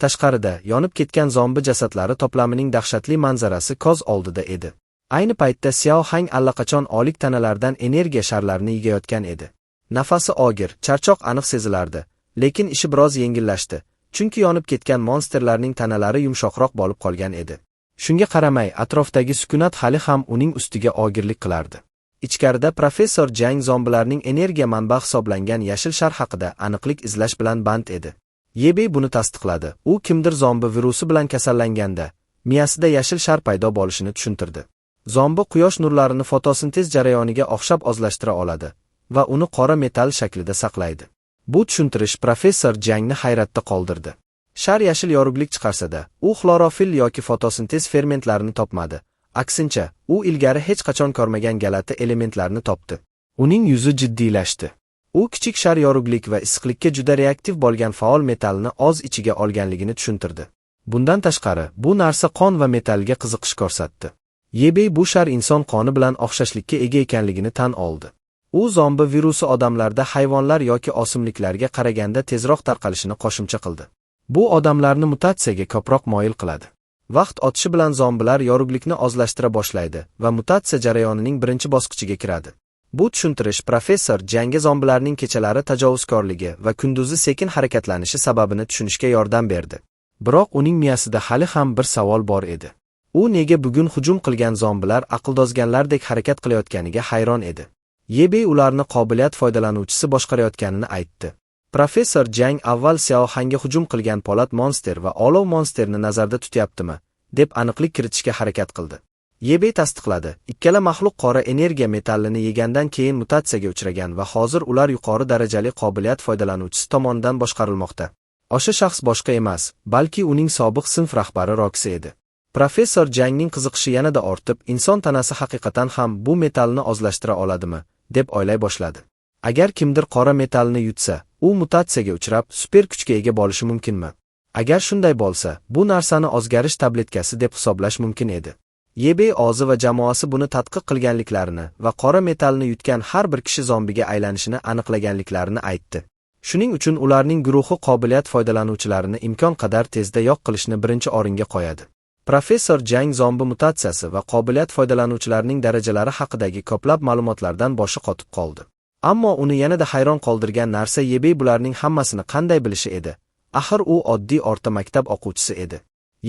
Tashqarida yonib ketgan zombi jasadlari to'plamining dahshatli manzarasi ko'z oldida edi. Ayni paytda Xiao Hang allaqachon oylik tanalardan energiya sharlarini yigayotgan edi. Nafasi og'ir, charchoq aniq sezilardi, lekin ishi biroz yengillashdi, chunki yonib ketgan monsterlarning tanalari yumshoqroq bo'lib qolgan edi. Shunga qaramay, atrofdagi sukunat hali ham uning ustiga og'irlik qilardi. Ichkarida professor Jang zombilarning energiya manbai hisoblangan yashil shar haqida aniqlik izlash bilan band edi. Yebey buni tasdiqladi. U kimdir zombi virusi bilan kasallanganda miyasida yashil shar paydo bo'lishini tushuntirdi. Zombi quyosh nurlarini fotosintez jarayoniga o'xshab ozlashtira oladi va uni qora metall shaklida saqlaydi. Bu tushuntirish professor Jangni hayratda qoldirdi. Shar yashil yorug'lik chiqarsa-da, u xlorofil yoki fotosintez fermentlarini topmadi. Aksincha, u ilgari hech qachon ko'rmagan galati elementlarni topdi. Uning yuzi jiddiylashdi. U kichik shar yorug'lik va issiqlikka juda reaktiv bo'lgan faol metallni o'z ichiga olganligini tushuntirdi. Bundan tashqari, bu narsa qon va metallga qiziqish ko'rsatdi. Yebey bu shar inson qoni bilan o'xshashlikka ega ekanligini tan oldi. U zombi virusi odamlarda hayvonlar yoki o'simliklarga qaraganda tezroq tarqalishini qo'shimcha qildi. Bu odamlarni mutatsiyaga ko'proq moyil qiladi. Vaqt o'tishi bilan zombilar yorug'likni ozlashtira boshlaydi va mutatsiya jarayonining birinchi bosqichiga kiradi. Bu tushuntirish professor Jangga zombilarning kechalari tajovuzkorligi va kunduzi sekin harakatlanishi sababini tushunishga yordam berdi. Biroq uning miyasida hali ham bir savol bor edi. U nega bugun hujum qilgan zombilar aqldozganlardek harakat qilayotganiga hayron edi. Yebey ularni qobiliyat foydalanuvchisi boshqarayotganini aytdi. Professor Jang avval Xiao Hangga hujum qilgan polat monster va olov monsterni nazarda tutyaptimi, deb aniqlik kiritishga harakat qildi. Yebey tasdiqladi. Ikkala maxluq qora energiya metallini yegandan keyin mutatsiyaga uchragan va hozir ular yuqori darajali qobiliyat foydalanuvchisi tomonidan boshqarilmoqda. O'sha shaxs boshqa emas, balki uning sobiq sinf rahbari Roxy edi. Professor Jangning qiziqishi yanada ortib, inson tanasi haqiqatan ham bu metallni ozlashtira oladimi, deb o'ylay boshladi. Agar kimdir qora metallni yutsa, u mutatsiyaga uchrab, super kuchga ega bo'lishi mumkinmi? Agar shunday bo'lsa, bu narsani o'zgarish tabletkasi deb hisoblash mumkin edi. Yebey o'zi va jamoasi buni tadqiq qilganliklarini va qora metallni yutgan har bir kishi zombiga aylanishini aniqlaganliklarini aytdi. Shuning uchun ularning guruhi qobiliyat foydalanuvchilarini imkon qadar tezda yo'q qilishni birinchi o'ringa qo'yadi. Professor Jang zombi mutatsiyasi va qobiliyat foydalanuvchilarining darajalari haqidagi ko'plab ma'lumotlardan boshi qotib qoldi. Ammo uni yanada hayron qoldirgan narsa Yebey bularning hammasini qanday bilishi edi. Axir u oddiy o'rta maktab o'quvchisi edi.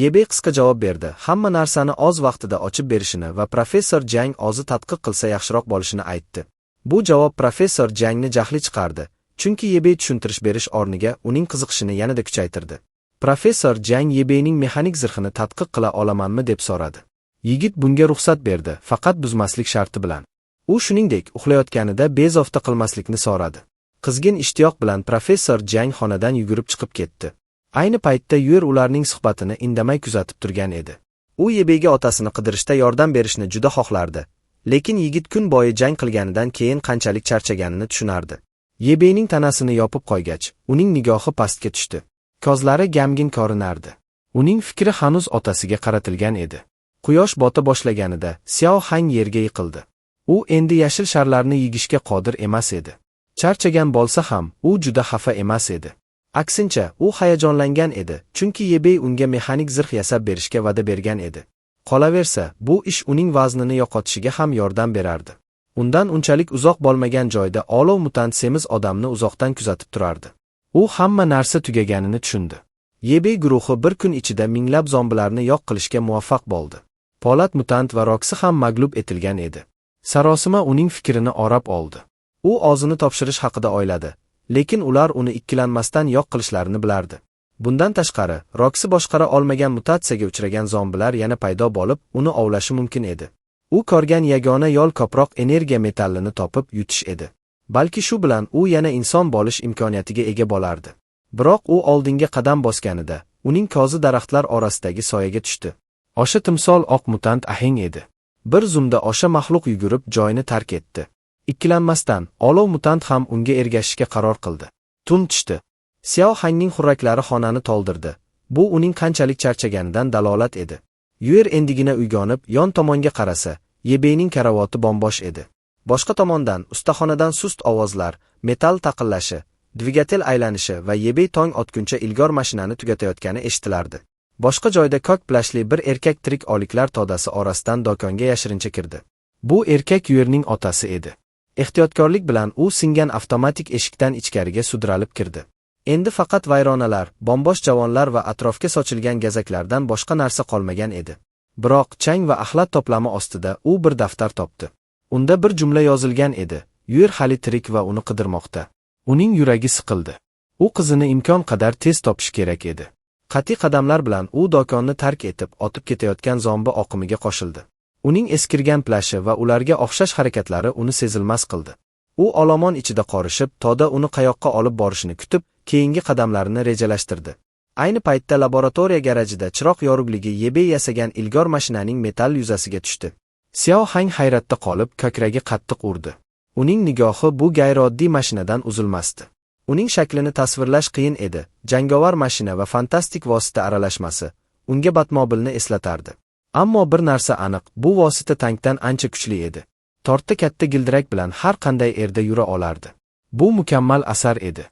Yebey qisqa javob berdi. Hamma narsani o'z vaqtida ochib berishini va professor Jang o'zi tadqiq qilsa yaxshiroq bo'lishini aytdi. Bu javob professor Jangni jahli chiqardi, chunki Yebey tushuntirish berish o'rniga uning qiziqishini yanada kuchaytirdi. Professor Jang Yebeyning mexanik zirhini tadqiq qila olamanmi deb so'radi. Yigit bunga ruxsat berdi, faqat buzmaslik sharti bilan. U shuningdek, uxlayotganida bezovta qilmaslikni so'radi. Qizgin ishtiyoq bilan professor Jang xonadan yugurib chiqib ketdi. Ayni paytda Yuer ularning suhbatini indamay kuzatib turgan edi. U Yebeyga otasini qidirishda yordam berishni juda xohlardi, lekin yigit kun bo'yi jang qilganidan keyin qanchalik charchaganini tushunardi. Yebeyning tanasini yopib qo'ygach, uning nigohi pastga tushdi. Ko'zlari gamgin ko'rinardi. Uning fikri hanuz otasiga qaratilgan edi. Quyosh bota boshlaganida Xiao Hang yerga yiqildi. U endi yashil sharlarni yigishga qodir emas edi. Charchagan bo'lsa ham, u juda xafa emas edi. Aksincha, u hayajonlangan edi, chunki Yebey unga mexanik zirh yasab berishga va'da bergan edi. Qolaversa, bu ish uning vaznini yo'qotishiga ham yordam berardi. Undan unchalik uzoq bo'lmagan joyda olov mutant semiz odamni uzoqdan kuzatib turardi. U hamma narsa tugaganini tushundi. Yebey guruhi bir kun ichida minglab zombilarni yo'q qilishga muvaffaq bo'ldi. Polat mutant va Roxy ham mag'lub etilgan edi. Sarosima uning fikrini o'rab oldi. U o'zini topshirish haqida o'yladi, lekin ular uni ikkilanmasdan yo'q qilishlarini bilardi. Bundan tashqari, Roxy boshqara olmagan mutatsiyaga uchragan zombilar yana paydo bo'lib, uni ovlashi mumkin edi. U ko'rgan yagona yo'l ko'proq energiya metallini topib yutish edi. Balki shu bilan u yana inson bo'lish imkoniyatiga ega bo'lardi. Biroq u oldinga qadam bosganida, uning ko'zi daraxtlar orasidagi soyaga tushdi. O'sha timsol oq mutant ahing edi. Bir zumda o'sha maxluq yugurib joyini tark etdi. Ikkilanmasdan, olov mutant ham unga ergashishga qaror qildi. Tun tushdi. Xiao Hangning xurraklari xonani to'ldirdi. Bu uning qanchalik charchaganidan dalolat edi. Yuer endigina uyg'onib, yon tomonga qarasa, Yebeyning karavoti bombosh edi. Boshqa tomondan, ustaxonadan sust ovozlar, metall taqillashi dvigatel aylanishi va Yebey tong otguncha ilgor mashinani tugatayotgani eshitilardi. Boshqa joyda ko'k plashli bir erkak tirik oliklar todasi orasidan do'konga yashirincha kirdi. Bu erkak Yuerning otasi edi. Ehtiyotkorlik bilan u singan avtomatik eshikdan ichkariga sudralib kirdi. Endi faqat vayronalar, bombosh javonlar va atrofga sochilgan gazaklardan boshqa narsa qolmagan edi. Biroq chang va axlat to'plami ostida u bir daftar topdi. Unda bir jumla yozilgan edi: Yuer hali tirik va uni qidirmoqda. Uning yuragi siqildi. U qizini imkon qadar tez topish kerak edi. Qat'iy qadamlar bilan u do'konni tark etib, otib ketayotgan zombi oqimiga qo'shildi. Uning eskirgan plashi va ularga o'xshash harakatlari uni sezilmas qildi. U olomon ichida qorishib, toda uni qayoqqa olib borishini kutib, keyingi qadamlarini rejalashtirdi. Ayni paytda laboratoriya garajida chiroq yorug'ligi Yebey yasagan ilgor mashinaning metall yuzasiga tushdi. Xiao Hang hayratda qolib, ko'kragi qattiq urdi. Uning nigohi bu g'ayrioddiy mashinadan uzilmasdi. Uning shaklini tasvirlash qiyin edi. Jangovar mashina va fantastik vosita aralashmasi unga Batmobilni eslatardi. Ammo bir narsa aniq, bu vosita tankdan ancha kuchli edi. Tortda katta gildirak bilan har qanday erda yura olardi. Bu mukammal asar edi.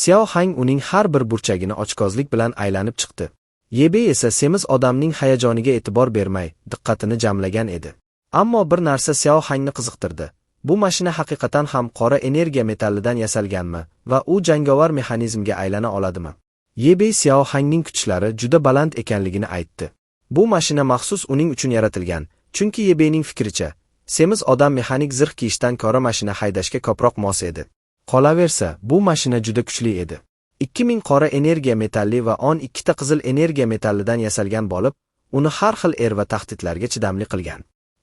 Xiao Hang uning har bir burchagini ochkozlik bilan aylanib chiqdi. Yebey esa semiz odamning hayajoniga e'tibor bermay, diqqatini jamlagan edi. Ammo bir narsa Xiao Hangni qiziqtirdi. Bu mashina haqiqatan ham qora energiya metallidan yasalganmi va u jangovar mexanizmga aylana oladimi? Yebey Xiao Hangning kuchlari juda baland ekanligini aytdi. Bu mashina maxsus uning uchun yaratilgan, chunki Yebeyning fikricha, semiz odam mexanik zirh kiyishdan ko'ra mashina haydashga ko'proq mos edi. Qolaversa, bu mashina juda kuchli edi. 2000 qora energiya metalli va 12 ta qizil energiya metallidan yasalgan bo'lib, uni har xil va tahdidlarga chidamli qilgan.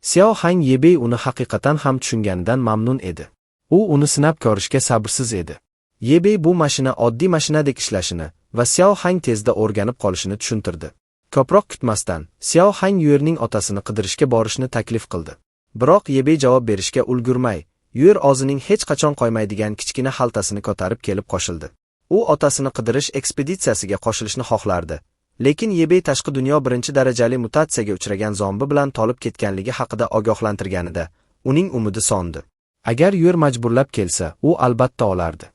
Xiao Hang Yebey uni haqiqatan ham tushunganidan mamnun edi. U uni sinab ko'rishga sabrsiz edi. Yebey bu mashina oddiy mashinadek ishlashini va Xiao Hang tezda o'rganib qolishini tushuntirdi. Ko'proq kutmasdan, Xiao Hang Yuerning otasini qidirishga borishni taklif qildi. Biroq Yebey javob berishga ulgurmay, Yuer o'zining hech qachon qo'ymaydigan kichkina xaltasini ko'tarib kelib qo'shildi. U otasini qidirish ekspeditsiyasiga qo'shilishni xohlardi, lekin Yebey tashqi dunyo birinchi darajali mutatsiyaga uchragan zombi bilan tolib ketganligi haqida ogohlantirganida, uning umidi so'ndi. Agar Yuer majburlab kelsa, u albatta olardi.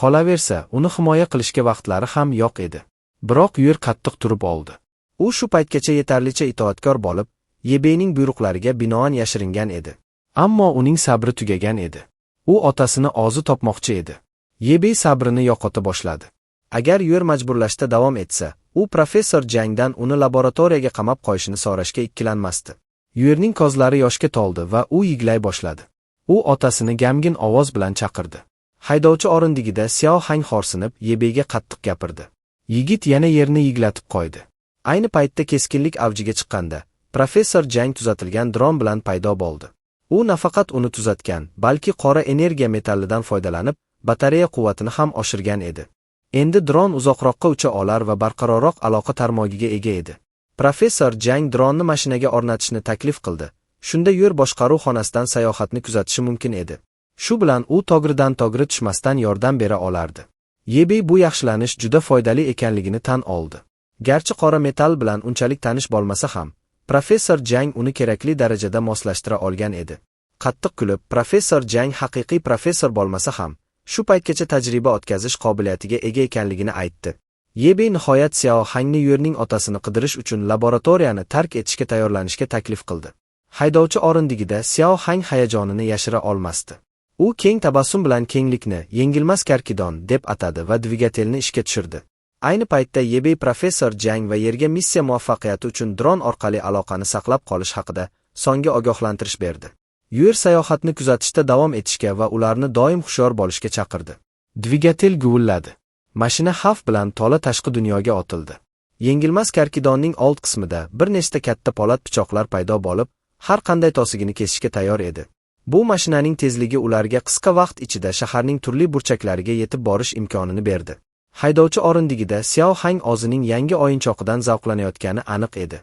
Qolaversa, uni himoya qilishga vaqtlari ham yo'q edi. Biroq Yuer qattiq turib oldi. U shu paytgacha yetarlicha itoatkor bo'lib, Yebeyning buyruqlariga binoan yashiringan edi. Ammo uning sabri tugagan edi. U otasini o'zi topmoqchi edi. Yebey sabrini yo'qota boshladi. Agar Yuer majburlashda davom etsa, u professor Jangdan uni laboratoriyaga qamab qo'yishini so'rashga ikkilanmasdi. Yuerning ko'zlari yoshga to'ldi va u yiglay boshladi. U otasini gamgin ovoz bilan chaqirdi. Haydovchi o'rindigida Xiao Hang xo'rsinib, Yebeyga qattiq gapirdi. Yigit yana yerni yiglatib qo'ydi. Ayni paytda keskinlik avjiga chiqqanda, professor Jang tuzatilgan dron bilan paydo bo'ldi. U nafaqat uni tuzatgan, balki qora energiya metallidan foydalanib, batareya quvvatini ham oshirgan edi. Endi dron uzoqroqqa ucha olar va barqarorroq aloqa tarmogiga ega edi. Professor Jang dronni mashinaga o'rnatishni taklif qildi. Shunda Yuer boshqaruv xonasidan sayohatni kuzatishi mumkin edi. Shu bilan u tog'ridan tog'ri tushmasdan yordam bera olardi. Yebey bu yaxshilanish juda foydali ekanligini tan oldi. Garchi qora metal bilan unchalik tanish bo'lmasa ham, professor Jang uni kerakli darajada moslashtira olgan edi. Qattiq kulib, professor Jang haqiqiy professor bo'lmasa ham, shu paytgacha tajriba o'tkazish qobiliyatiga ega ekanligini aytdi. Yebey nihoyat Xiao Hangni Yuerning otasini qidirish uchun laboratoriyani tark etishga tayyorlanishga taklif qildi. Haydovchi o'rindigida Xiao Hang hayajonini yashira olmasdi. U keng tabassum bilan kenglikni yengilmas karkidon deb atadi va dvigatelni ishga tushirdi. Ayni paytda Yebey professor Jang va yerga missiya muvaffaqiyati uchun dron orqali aloqani saqlab qolish haqida songa ogohlantirish berdi. Yuer sayohatni kuzatishda davom etishga va ularni doim hushyor bo'lishga chaqirdi. Dvigatel guvilladi. Mashina xavf bilan to'la tashqi dunyoga otildi. Yengilmas karkidonning old qismida bir nechta katta po'lat pichoqlar paydo bo'lib, har qanday to'sigini kesishga tayyor edi. Bu mashinaning tezligi ularga qisqa vaqt ichida shaharning turli burchaklariga yetib borish imkonini berdi. Haydovchi o'rindigida Xiao Hang o'zining yangi o'yinchoqidan zavqlanayotgani aniq edi.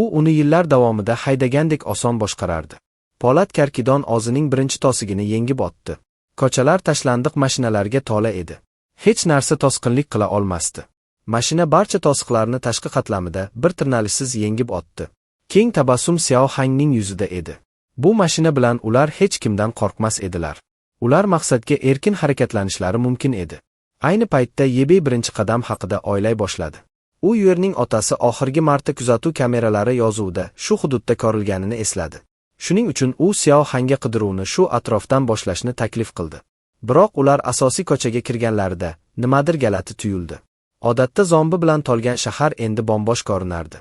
U uni yillar davomida haydagandek oson boshqarardi. Po'lat karkidon o'zining birinchi to'sigini yengib o'tdi. Ko'chalar tashlandiq mashinalarga to'la edi. Hech narsa to'sqinlik qila olmasdi. Mashina barcha to'siqlarni tashqi qatlamida bir tirnalishsiz yengib o'tdi. Keng tabassum Xiao Hangning yuzida edi. Bu mashina bilan ular hech kimdan qo'rqmas edilar. Ular maqsadga erkin harakatlanishlari mumkin edi. Ayni paytda Yebey birinchi qadam haqida o'ylay boshladi. U Yuerning otasi oxirgi marta kuzatuv kameralari yozuvida shu hududda ko'rilganini esladi. Shuning uchun u Xiao Hangga qidiruvni shu atrofdan boshlashni taklif qildi. Biroq ular asosiy ko'chaga kirganlarida nimadir galati tuyuldi. Odatda zombi bilan to'lgan shahar endi bombosh ko'rinardi.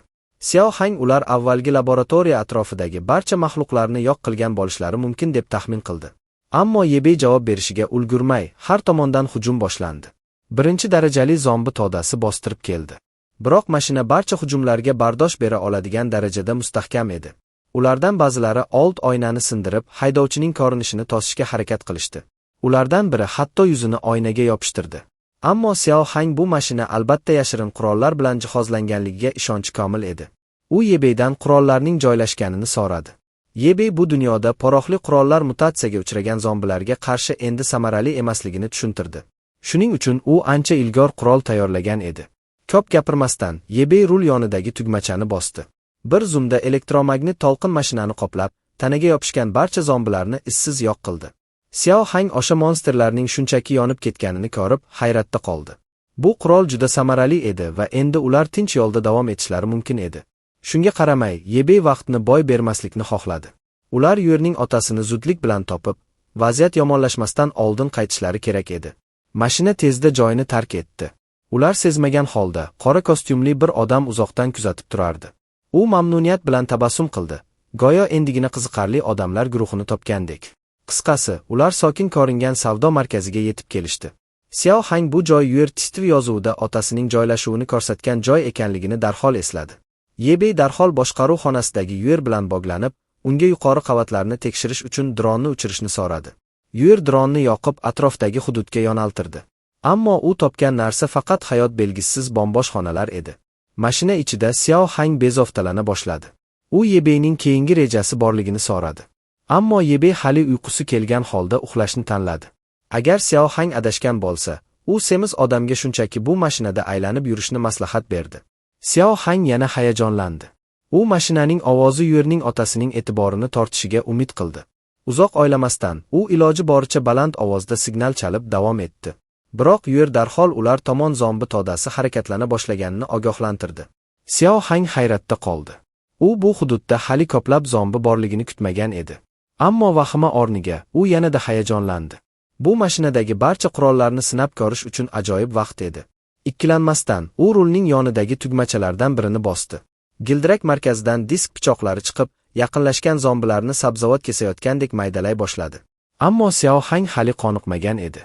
Xiao Hang ular avvalgi laboratoriya atrofidagi barcha maxluqlarni yo'q qilgan bo'lishlari mumkin deb taxmin qildi. Ammo Yebey javob berishiga ulgurmay, har tomondan hujum boshlandi. Birinchi darajali zombi to'dasi bostirib keldi. Biroq mashina barcha hujumlarga bardosh bera oladigan darajada mustahkam edi. Ulardan ba'zilari old oynani sindirib, haydovchining ko'rinishini to'sishga harakat qilishdi. Ulardan biri hatto yuzini oynaga yopishtirdi. Ammo Xiao Hang bu mashina albatta yashirin qurollar bilan jihozlanganligiga ishonchi komil edi. U Yebeydan qurollarning joylashganini so'radi. Yebey bu dunyoda poroxli qurollar mutatsiyaga uchragan zombilarga qarshi endi samarali emasligini tushuntirdi. Shuning uchun u ancha ilgor qurol tayyorlagan edi. Ko'p gapirmasdan, Yebey rul yonidagi tugmachani bosdi. Bir zumda elektromagnit to'lqin mashinani qoplab, tanaga yopishgan barcha zombilarni izsiz yo'q qildi. Xiao Hang o'sha monsterlarning shunchaki yonib ketganini ko'rib, hayratda qoldi. Bu qurol juda samarali edi va endi ular tinch yo'lda davom etishlari mumkin edi. Shunga qaramay, Yebey vaqtni boy bermaslikni xohladi. Ular Yuerning otasini zudlik bilan topib, vaziyat yomonlashmasdan oldin qaytishlari kerak edi. Mashina tezda joyini tark etdi. Ular sezmagan holda qora kostyumli bir odam uzoqdan kuzatib turardi. U mamnuniyat bilan tabassum qildi, go'yo endigina qiziqarli odamlar guruhini topgandek. Qisqasi, ular sokin ko'ringan savdo markaziga yetib kelishdi. Xiao Hang bu joy Yuer Tistv yozuvida otasining joylashuvini ko'rsatgan joy ekanligini darhol esladi. Yebey darhol boshqaruv xonasidagi Yuer bilan bog'lanib, unga yuqori qavatlarni tekshirish uchun dronni uchirishni so'radi. Yuer dronni yoqib atrofdagi hududga yo'naltirdi. Ammo u topgan narsa faqat hayot belgisiz bombosh xonalar edi. Mashina ichida Xiao Hang bezovtalana boshladi. U Yebeyning keyingi rejasi borligini so'radi. Ammo Yebey hali uyqusi kelgan holda uxlashni tanladi. Agar Xiao Hang adashgan bo'lsa, u semiz odamga shunchaki bu mashinada aylanib yurishni maslahat berdi. Xiao Hang yana hayajonlandi. U mashinaning ovozi Yuerning otasining e'tiborini tortishiga umid qildi. Uzoq o'ylamasdan, u iloji boricha baland ovozda signal chalib davom etdi. Biroq Yuer darhol ular tomon zombi to'dasi harakatlana boshlaganini ogohlantirdi. Xiao Hang hayratda qoldi. U bu hududda hali ko'plab zombi borligini kutmagan edi. Ammo vahima o'rniga u yanada hayajonlandi. Bu mashinadagi barcha qurollarni sinab ko'rish uchun ajoyib vaqt edi. Ikkilanmasdan, u rulning yonidagi tugmachalardan birini bosdi. Gildirak markazidan disk pichoqlari chiqib, yaqinlashgan zombilarni sabzavot kesayotgandek maydalay boshladi. Ammo Xiao Hang hali qoniqmagan edi.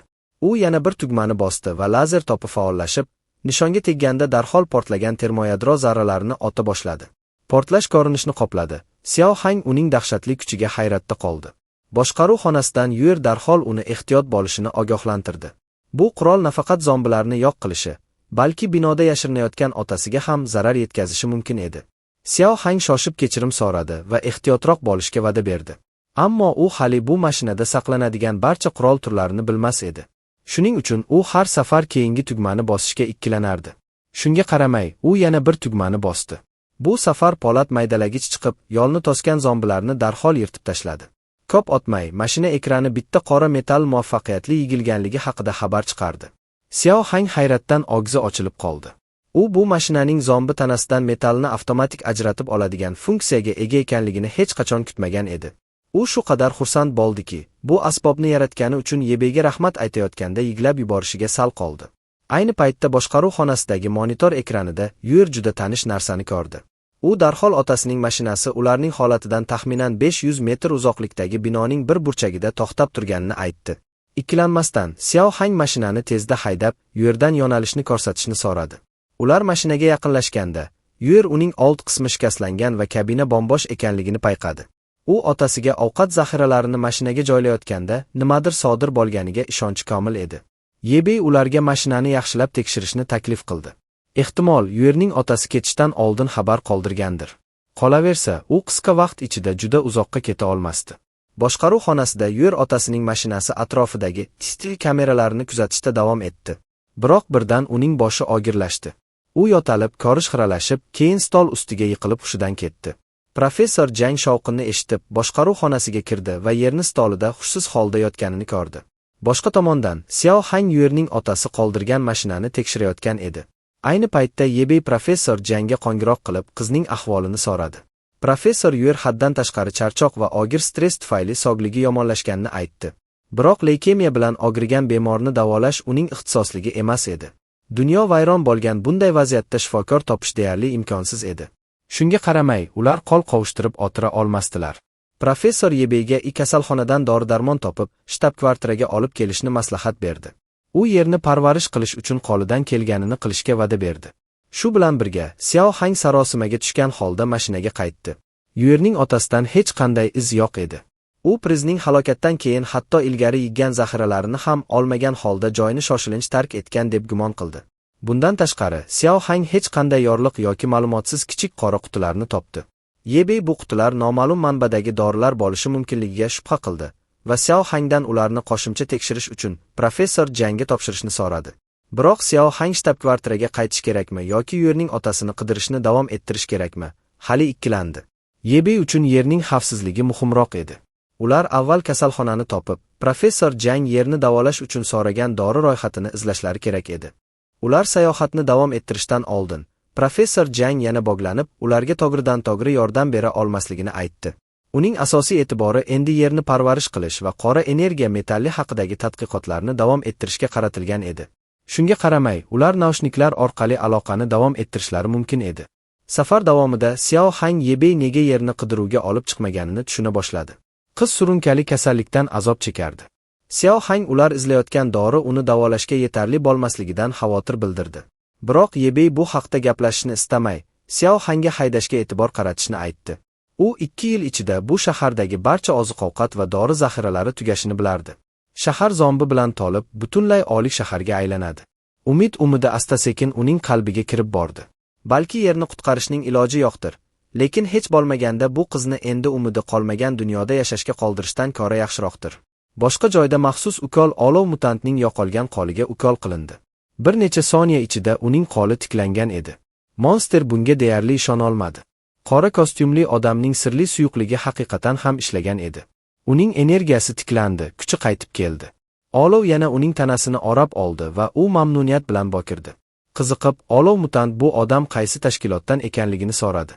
U yana bir tugmani bosdi va lazer to'pi faollashib, nishonga tegganda darhol portlagan termoyadro zarralarini ota boshladi. Portlash ko'rinishni qopladi. Xiao Hang uning dahshatli kuchiga hayratda qoldi. Boshqaruv xonasidan Yuer darhol uni ehtiyot bo'lishini ogohlantirdi. Bu qurol nafaqat zombilarni yo'q qilishi, balki binoda yashirinayotgan otasiga ham zarar yetkazishi mumkin edi. Xiao Hang shoshib kechirim so'radi va ehtiyotroq bo'lishga va'da berdi. Ammo u hali bu mashinada saqlanadigan barcha qurol turlarini bilmas edi. Shuning uchun u har safar keyingi tugmani bosishga ikkilanardi. Shunga qaramay, u yana bir tugmani bosdi. Bu safar po'lat maydalagich chiqib, yo'lni to'sgan zombilarni darhol yirtib tashladi. Ko'p o'tmay, mashina ekrani bitta qora metall muvaffaqiyatli yigilganligi haqida xabar chiqardi. Xiao Hang hayratdan og'zi ochilib qoldi. U bu mashinaning zombi tanasidan metallni avtomatik ajratib oladigan funksiyaga ega ekanligini hech qachon kutmagan edi. U shu qadar xursand bo'ldiki, bu asbobni yaratgani uchun Yebeyga rahmat aytayotganda yiglab yuborishiga sal qoldi. Ayni paytda boshqaruv xonasidagi monitor ekranida Yuer juda tanish narsani ko'rdi. U darhol otasining mashinasi ularning holatidan taxminan 500 metr uzoqlikdagi binoning bir burchagida to'xtab turganini aytdi. Ikkilanmasdan, Xiao Hang mashinani tezda haydab, Yuerdan yo'nalishni ko'rsatishni so'radi. Ular mashinaga yaqinlashganda, Yuer uning old qismi shikastlangan va kabina bombosh ekanligini payqadi. U otasiga ovqat zaxiralarini mashinaga joylayotganda nimadir sodir bo'lganiga ishonchi komil edi. Yebey ularga mashinani yaxshilab tekshirishni taklif qildi. Ehtimol, Yuerning otasi ketishdan oldin xabar qoldirgandir. Qolaversa, u qisqa vaqt ichida juda uzoqqa keta olmasdi. Boshqaruv xonasida Yuer otasining mashinasi atrofidagi CCTV kameralarini kuzatishda davom etdi. Biroq birdan uning boshi og'irlashdi. U yo'talib, ko'rish xiralashib, keyin stol ustiga yiqilib hushidan ketdi. Professor Jang shovqinni eshitib, boshqaruv xonasiga kirdi va yerni stolida hushsiz holda yotganini ko'rdi. Boshqa tomondan, Xiao Hang Yuerning otasi qoldirgan mashinani tekshirayotgan edi. Ayni paytda Yebey professor Jangga qo'ng'iroq qilib, qizning ahvolini so'radi. Professor Yuer haddan tashqari charchoq va og'ir stress tufayli sog'ligi yomonlashganini aytdi. Biroq leykemiya bilan og'rigan bemorni davolash uning ixtisosligi emas edi. Dunyo vayron bo'lgan bunday vaziyatda shifokor topish deyarli imkonsiz edi. Shunga qaramay, ular qo'l qovushtirib o'tira olmasdilar. Professor Yebeyga kasalxonadan dori-darmon topib, shtab-kvartiraga olib kelishni maslahat berdi. U yerni parvarish qilish uchun qo'lidan kelganini qilishga va'da berdi. Shu bilan birga, Xiao Hang sarosimaga tushgan holda mashinaga qaytdi. Yuerning otasidan hech qanday iz yo'q edi. U prizning halokatdan keyin hatto ilgari yiggan zaxiralarini ham olmagan holda joyni shoshilinch tark etgan deb gumon qildi. Bundan tashqari, Xiao Hang hech qanday yorliq yoki ma'lumotsiz kichik qora qutilarni topdi. Yebey bu qutilar noma'lum manbadagi dorilar bo'lishi mumkinligiga shubha qildi va Xiao Hangdan ularni qo'shimcha tekshirish uchun professor Jangga topshirishni so'radi. Biroq Xiao Hang shtab-kvartiraga qaytish kerakmi yoki Yuerning otasini qidirishni davom ettirish kerakmi, hali ikkilandi. Yebey uchun yerning xavfsizligi muhimroq edi. Ular avval kasalxonani topib, professor Jang yerni davolash uchun so'ragan dori ro'yxatini izlashlari kerak edi. Ular sayohatni davom ettirishdan oldin, professor Jang yana bog'lanib, ularga to'g'ridan-to'g'ri yordam bera olmasligini aytdi. Uning asosiy e'tibori endi yerni parvarish qilish va qora energiya metalli haqidagi tadqiqotlarni davom ettirishga qaratilgan edi. Shunga qaramay, ular naushniklar orqali aloqani davom ettirishlari mumkin edi. Safar davomida Xiao Hang Yebey nega yerni qidiruvga olib chiqmaganini tushuna boshladi. Qiz surunkali kasallikdan azob chekardi. Xiao Hang ular izlayotgan dori uni davolashga yetarli bo'lmasligidan xavotir bildirdi. Biroq Yebey bu haqda gaplashishni istamay, Xiao Hangga haydashga e'tibor qaratishni aytdi. U 2 yil ichida bu shahardagi barcha oziq-ovqat va dori zaxiralari tugashini bilardi. Shahar zombi bilan to'lib, butunlay olik shaharga aylanadi. Umidi asta-sekin uning qalbiga kirib bordi. Balki yerni qutqarishning iloji yo'qdir, lekin hech bo'lmaganda bu qizni endi umidi qolmagan dunyoda yashashga qoldirishdan ko'ra yaxshiroqdir. Boshqa joyda maxsus ukol olov mutantning yo'qolgan qoliga ukol qilindi. Bir necha soniya ichida uning qoli tiklangan edi. Monster bunga deyarli ishona olmadi. Qora kostyumli odamning sirli suyuqligi haqiqatan ham ishlagan edi. Uning energiyasi tiklandi, kuchi qaytib keldi. Olov yana uning tanasini o'rab oldi va u mamnuniyat bilan bokirdi. Qiziqib, olov mutant bu odam qaysi tashkilotdan ekanligini so'radi.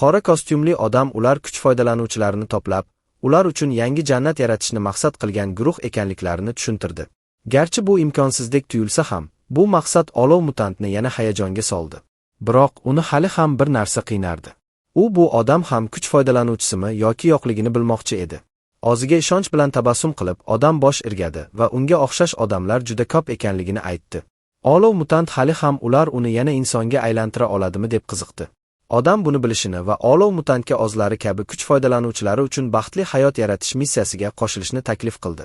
Qora kostyumli odam ular kuch foydalanuvchilarini to'plab, ular uchun yangi jannat yaratishni maqsad qilgan guruh ekanliklarini tushuntirdi. Garchi bu imkonsizdek tuyulsa ham, bu maqsad olov mutantni yana hayajonga soldi. Biroq uni hali ham bir narsa qiynardi. U bu odam ham kuch foydalanuvchisimi yoki yo'qligini bilmoqchi edi. O'ziga ishonch bilan tabassum qilib, odam bosh irgadi va unga o'xshash odamlar juda ko'p ekanligini aytdi. Olov mutant hali ham ular uni yana insonga aylantira oladimi deb qiziqdi. Odam buni bilishini va olov mutantga o'zlari kabi kuch foydalanuvchilari uchun baxtli hayot yaratish missiyasiga qo'shilishni taklif qildi.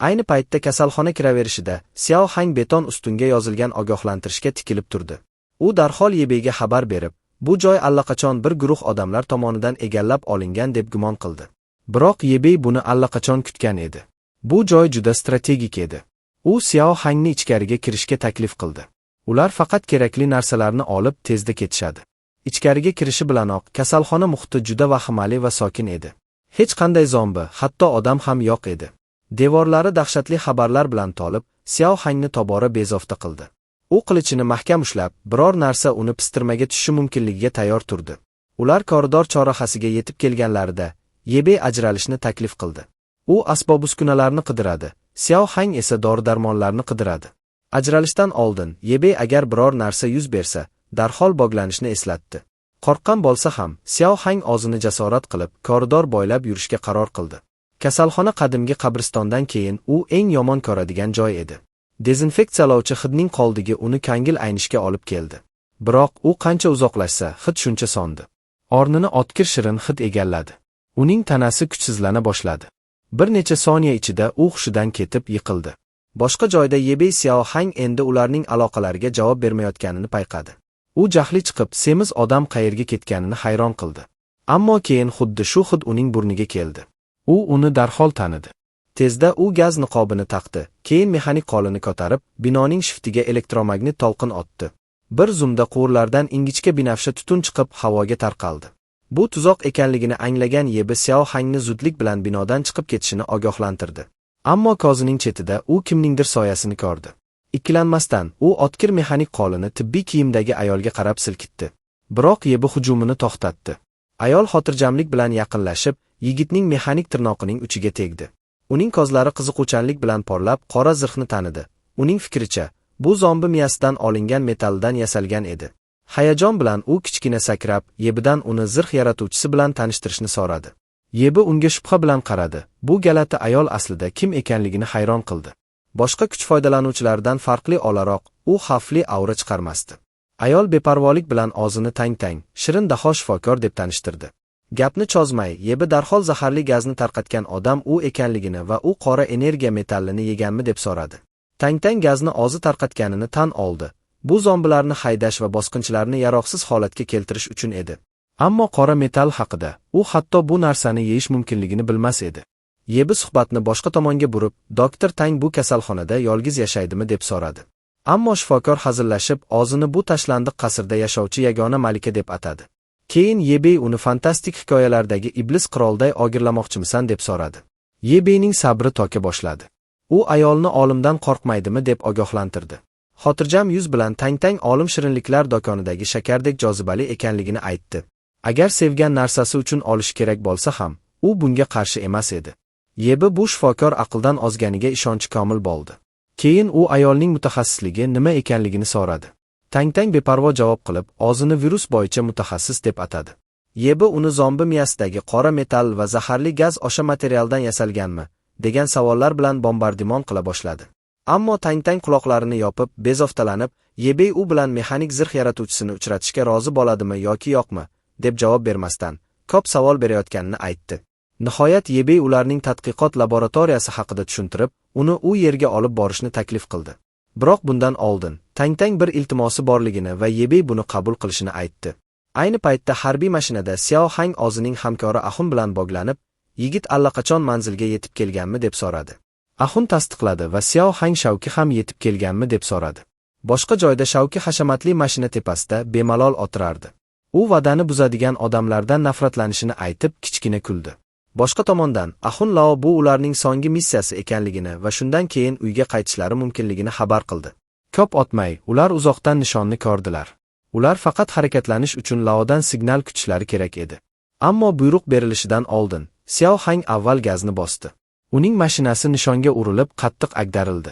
Ayni paytda kasalxona kiraverishida Xiao Hang beton ustunga yozilgan ogohlantirishga tikilib turdi. U darhol Yebeyga xabar berib, bu joy allaqachon bir guruh odamlar tomonidan egallab olingan deb gumon qildi. Biroq Yebey buni allaqachon kutgan edi. Bu joy juda strategik edi. U Xiao Hangni ichkariga kirishga taklif qildi. Ular faqat kerakli narsalarni olib tezda ketishadi. Ichkariga kirishi bilanoq kasalxona muhiti juda vahimali va sokin edi. Hech qanday zombi, hatto odam ham yo'q edi. Devorlari dahshatli xabarlar bilan to'lib, Xiao Hangni tobora bezovta qildi. U qilichini mahkam ushlab, biror narsa uni pistirmaga tushishi mumkinligiga tayyor turdi. Ular koridor chorrahasiga yetib kelganlarida Yebey ajralishni taklif qildi. U asbob-uskunalarni qidiradi, Xiao Hang esa dori-darmonlarni qidiradi. Ajralishdan oldin Yebey agar biror narsa yuz bersa, darhol bog'lanishni eslatdi. Qo'rqqan bo'lsa ham, Xiao Hang o'zini jasorat qilib, koridor bo'ylab yurishga qaror qildi. Kasalxona qadimgi qabristondan keyin u eng yomon ko'radigan joy edi. Dezinfeksiyalovchi hidning qoldigi uni kangil aynishga olib keldi. Biroq u qancha uzoqlashsa, hid shuncha so'ndi. O'rnini o'tkir shirin hid egalladi. Uning tanasi kuchsizlana boshladi. Bir necha soniya ichida u hushidan ketib yiqildi. Boshqa joyda Yebey Xiao Hang endi ularning aloqalariga javob bermayotganini payqadi. U jahli chiqib, semiz odam qayerga ketganini hayron qildi. Ammo keyin xuddi shu hid uning burniga keldi. U uni darhol tanidi. Tezda u gaz niqobini taqdi, keyin mexanik qo'lini ko'tarib, binoning shiftiga elektromagnit to'lqin otdi. Bir zumda quvurlardan ingichka binafsha tutun chiqib havoga tarqaldi. Bu tuzoq ekanligini anglagan Yebey Xiao Hangni zudlik bilan binodan chiqib ketishini ogohlantirdi. Ammo kozining chetida u kimningdir soyasini ko'rdi. Ikkilanmasdan u o'tkir mexanik qo'lini tibbiy kiyimdagi ayolga qarab silkitdi. Biroq Yebi hujumini to'xtatdi. Ayol xotirjamlik bilan yaqinlashib, yigitning mexanik tirnoqining uchiga tegdi. Uning ko'zlari qiziquvchanlik bilan porlab, qora zirhni tanidi. Uning fikricha, bu zombi miyasidan olingan metalldan yasalgan edi. Hayajon bilan u kichkina sakrab, Yebidan uni zirh yaratuvchisi bilan tanishtirishni so'radi. Yebi unga shubha bilan qaradi. Bu galati ayol aslida kim ekanligini hayron qildi. Boshqa kuch foydalanuvchilaridan farqli o'laroq, u xavfli aura chiqarmasdi. Ayol beparvolik bilan og'zini tang-tang, shirin daho shifokor deb tanishtirdi. Gapni cho'zmay, Yebi darhol zaharli gazni tarqatgan odam u ekanligini va u qora energiya metallini yeganmi deb so'radi. Tang-tang gazni o'zi tarqatganini tan oldi. Bu zombilarni haydash va bosqinchilarni yaroqsiz holatga keltirish uchun edi. Ammo qora metall haqida u hatto bu narsani yeyish mumkinligini bilmas edi. Yebi suhbatni boshqa tomonga burib, doktor Tang bu kasalxonada yolg'iz yashaydimi deb so'radi. Ammo shifokor hazillashib, o'zini bu tashlandiq qasrda yashovchi yagona malika deb atadi. Keyin Yebi uni fantastik hikoyalardagi iblis qirolday o'girlamoqchimisan deb so'radi. Yebining sabri toka boshladi. U ayolni olimdan qo'rqmaydimi deb ogohlantirdi. Xotirjam yuz bilan Tang-Tang olim shirinliklar do'konidagi shakardek jozibali ekanligini aytdi. Agar sevgan narsasi uchun olish kerak bo'lsa ham, u bunga qarshi emas edi. Yebi bu shifokor aqldan ozganiga ishonchi komil bo'ldi. Keyin u ayolning mutaxassisligi nima ekanligini so'radi. Tang-Tang beparvo javob qilib, o'zini virus bo'yicha mutaxassis deb atadi. Yebi uni zombi miyasidagi qora metall va zaharli gaz o'sha materialdan yasalganmi, degan savollar bilan bombardimon qila boshladi. Ammo Tang-Tang quloqlarini yopib, bezovtalanib, Yebi u bilan mexanik zirh yaratuvchisini uchratishga rozi bo'ladimi yoki yo'qmi, deb javob bermasdan, ko'p savol berayotganini aytdi. Nihoyat Yebi ularning tadqiqot laboratoriyasi haqida tushuntirib, uni u yerga olib borishni taklif qildi. Biroq bundan oldin, Tang-Tang bir iltimosi borligini va Yebi buni qabul qilishini aytdi. Ayni paytda harbiy mashinada Xiao Hang o'zining hamkori Ahun bilan bog'lanib, yigit allaqachon manzilga yetib kelganmi deb so'radi. Ahun tasdiqladi va Xiao Hang Shauki ham yetib kelganmi deb so'radi. Boshqa joyda Shauki hashamatli mashina tepasida bemalol o'tirardi. U va'dani buzadigan odamlardan nafratlanishini aytib, kichkina kuldi. Boshqa tomondan, Ahun Lao bu ularning so'nggi missiyasi ekanligini va shundan keyin uyga qaytishlari mumkinligini xabar qildi. Ko'p o'tmay, ular uzoqdan nishonni ko'rdilar. Ular faqat harakatlanish uchun Laodan signal kutishlari kerak edi. Ammo buyruq berilishidan oldin, Xiao Hang avval gazni bosdi. Uning mashinasi nishonga urilib, qattiq agdarildi.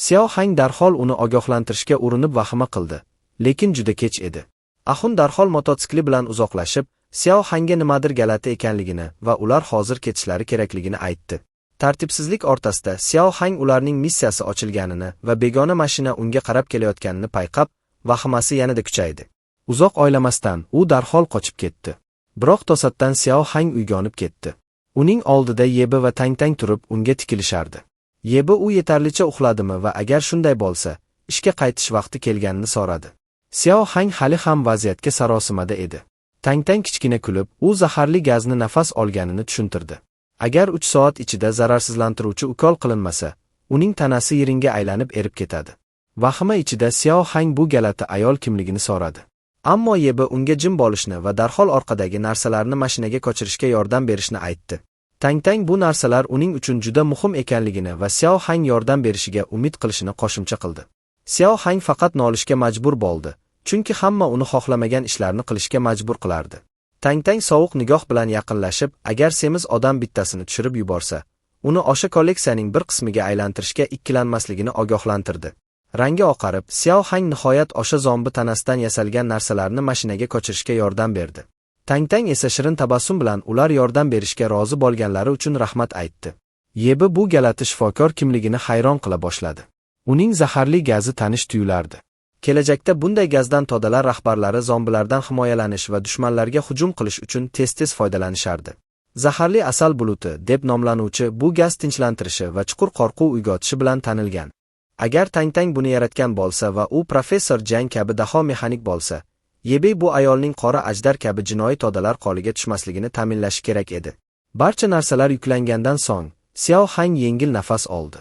Xiao Hang darhol uni ogohlantirishga urinib vahima qildi, lekin juda kech edi. Ahun darhol mototsikli bilan uzoqlashib, Xiao Hangga nimadir galati ekanligini va ular hozir ketishlari kerakligini aytdi. Tartibsizlik o'rtasida Xiao Hang ularning missiyasi ochilganini va begona mashina unga qarab kelayotganini payqab, vahimasi yanada kuchaydi. Uzoq o'ylamasdan u darhol qochib ketdi. Biroq to'satdan Xiao Hang uyg'onib ketdi. Uning oldida Yebi va Tang-Tang turib unga tikilishardi. Yebi u yetarlicha uxladimi va agar shunday bo'lsa, ishga qaytish vaqti kelganini so'radi. Xiao Hang hali ham vaziyatga sarosimada edi. Tang-Tang kichkina kulib, u zaharli gazni nafas olganini tushuntirdi. Agar 3 soat ichida zararsizlantiruvchi ukol qilinmasa, uning tanasi yiringga aylanib erib ketadi. Vahima ichida Xiao Hang bu galati ayol kimligini so'radi. Ammo Yebi unga jim bo'lishni va darhol orqadagi narsalarni mashinaga ko'chirishga yordam berishni aytdi. Tang-Tang bu narsalar uning uchun juda muhim ekanligini va Xiao Hang yordam berishiga umid qilishini qo'shimcha qildi. Xiao Hang faqat nolishga majbur bo'ldi, chunki hamma uni xohlamagan ishlarni qilishga majbur qilardi. Tang-Tang sovuq nigoh bilan yaqinlashib, agar semiz odam bittasini tushirib yuborsa, uni o'sha kolleksiyaning bir qismiga aylantirishga ikkilanmasligini ogohlantirdi. Rangi oqarib, Xiao Hang nihoyat o'sha zombi tanasidan yasalgan narsalarni mashinaga ko'chirishga yordam berdi. Tang-Tang esa shirin tabassum bilan ular yordam berishga rozi bo'lganlari uchun rahmat aytdi. Yebi bu galati shifokor kimligini hayron qila boshladi. Uning zaharli gazi tanish tuyulardi. Kelajakda bunday gazdan todalar rahbarlari zombilardan himoyalanish va dushmanlarga hujum qilish uchun tez-tez foydalanishardi. Zaharli asal buluti deb nomlanuvchi bu gaz tinchlantirishi va chuqur qo'rquv uyg'otishi bilan tanilgan. Agar Tang-Tang buni yaratgan bo'lsa va u professor Jang kabi daho mexanik bo'lsa, Yebi bu ayolning qora ajdar kabi jinoiy todalar qoliga tushmasligini ta'minlashi kerak edi. Barcha narsalar yuklangandan so'ng, Xiao Hang yengil nafas oldi.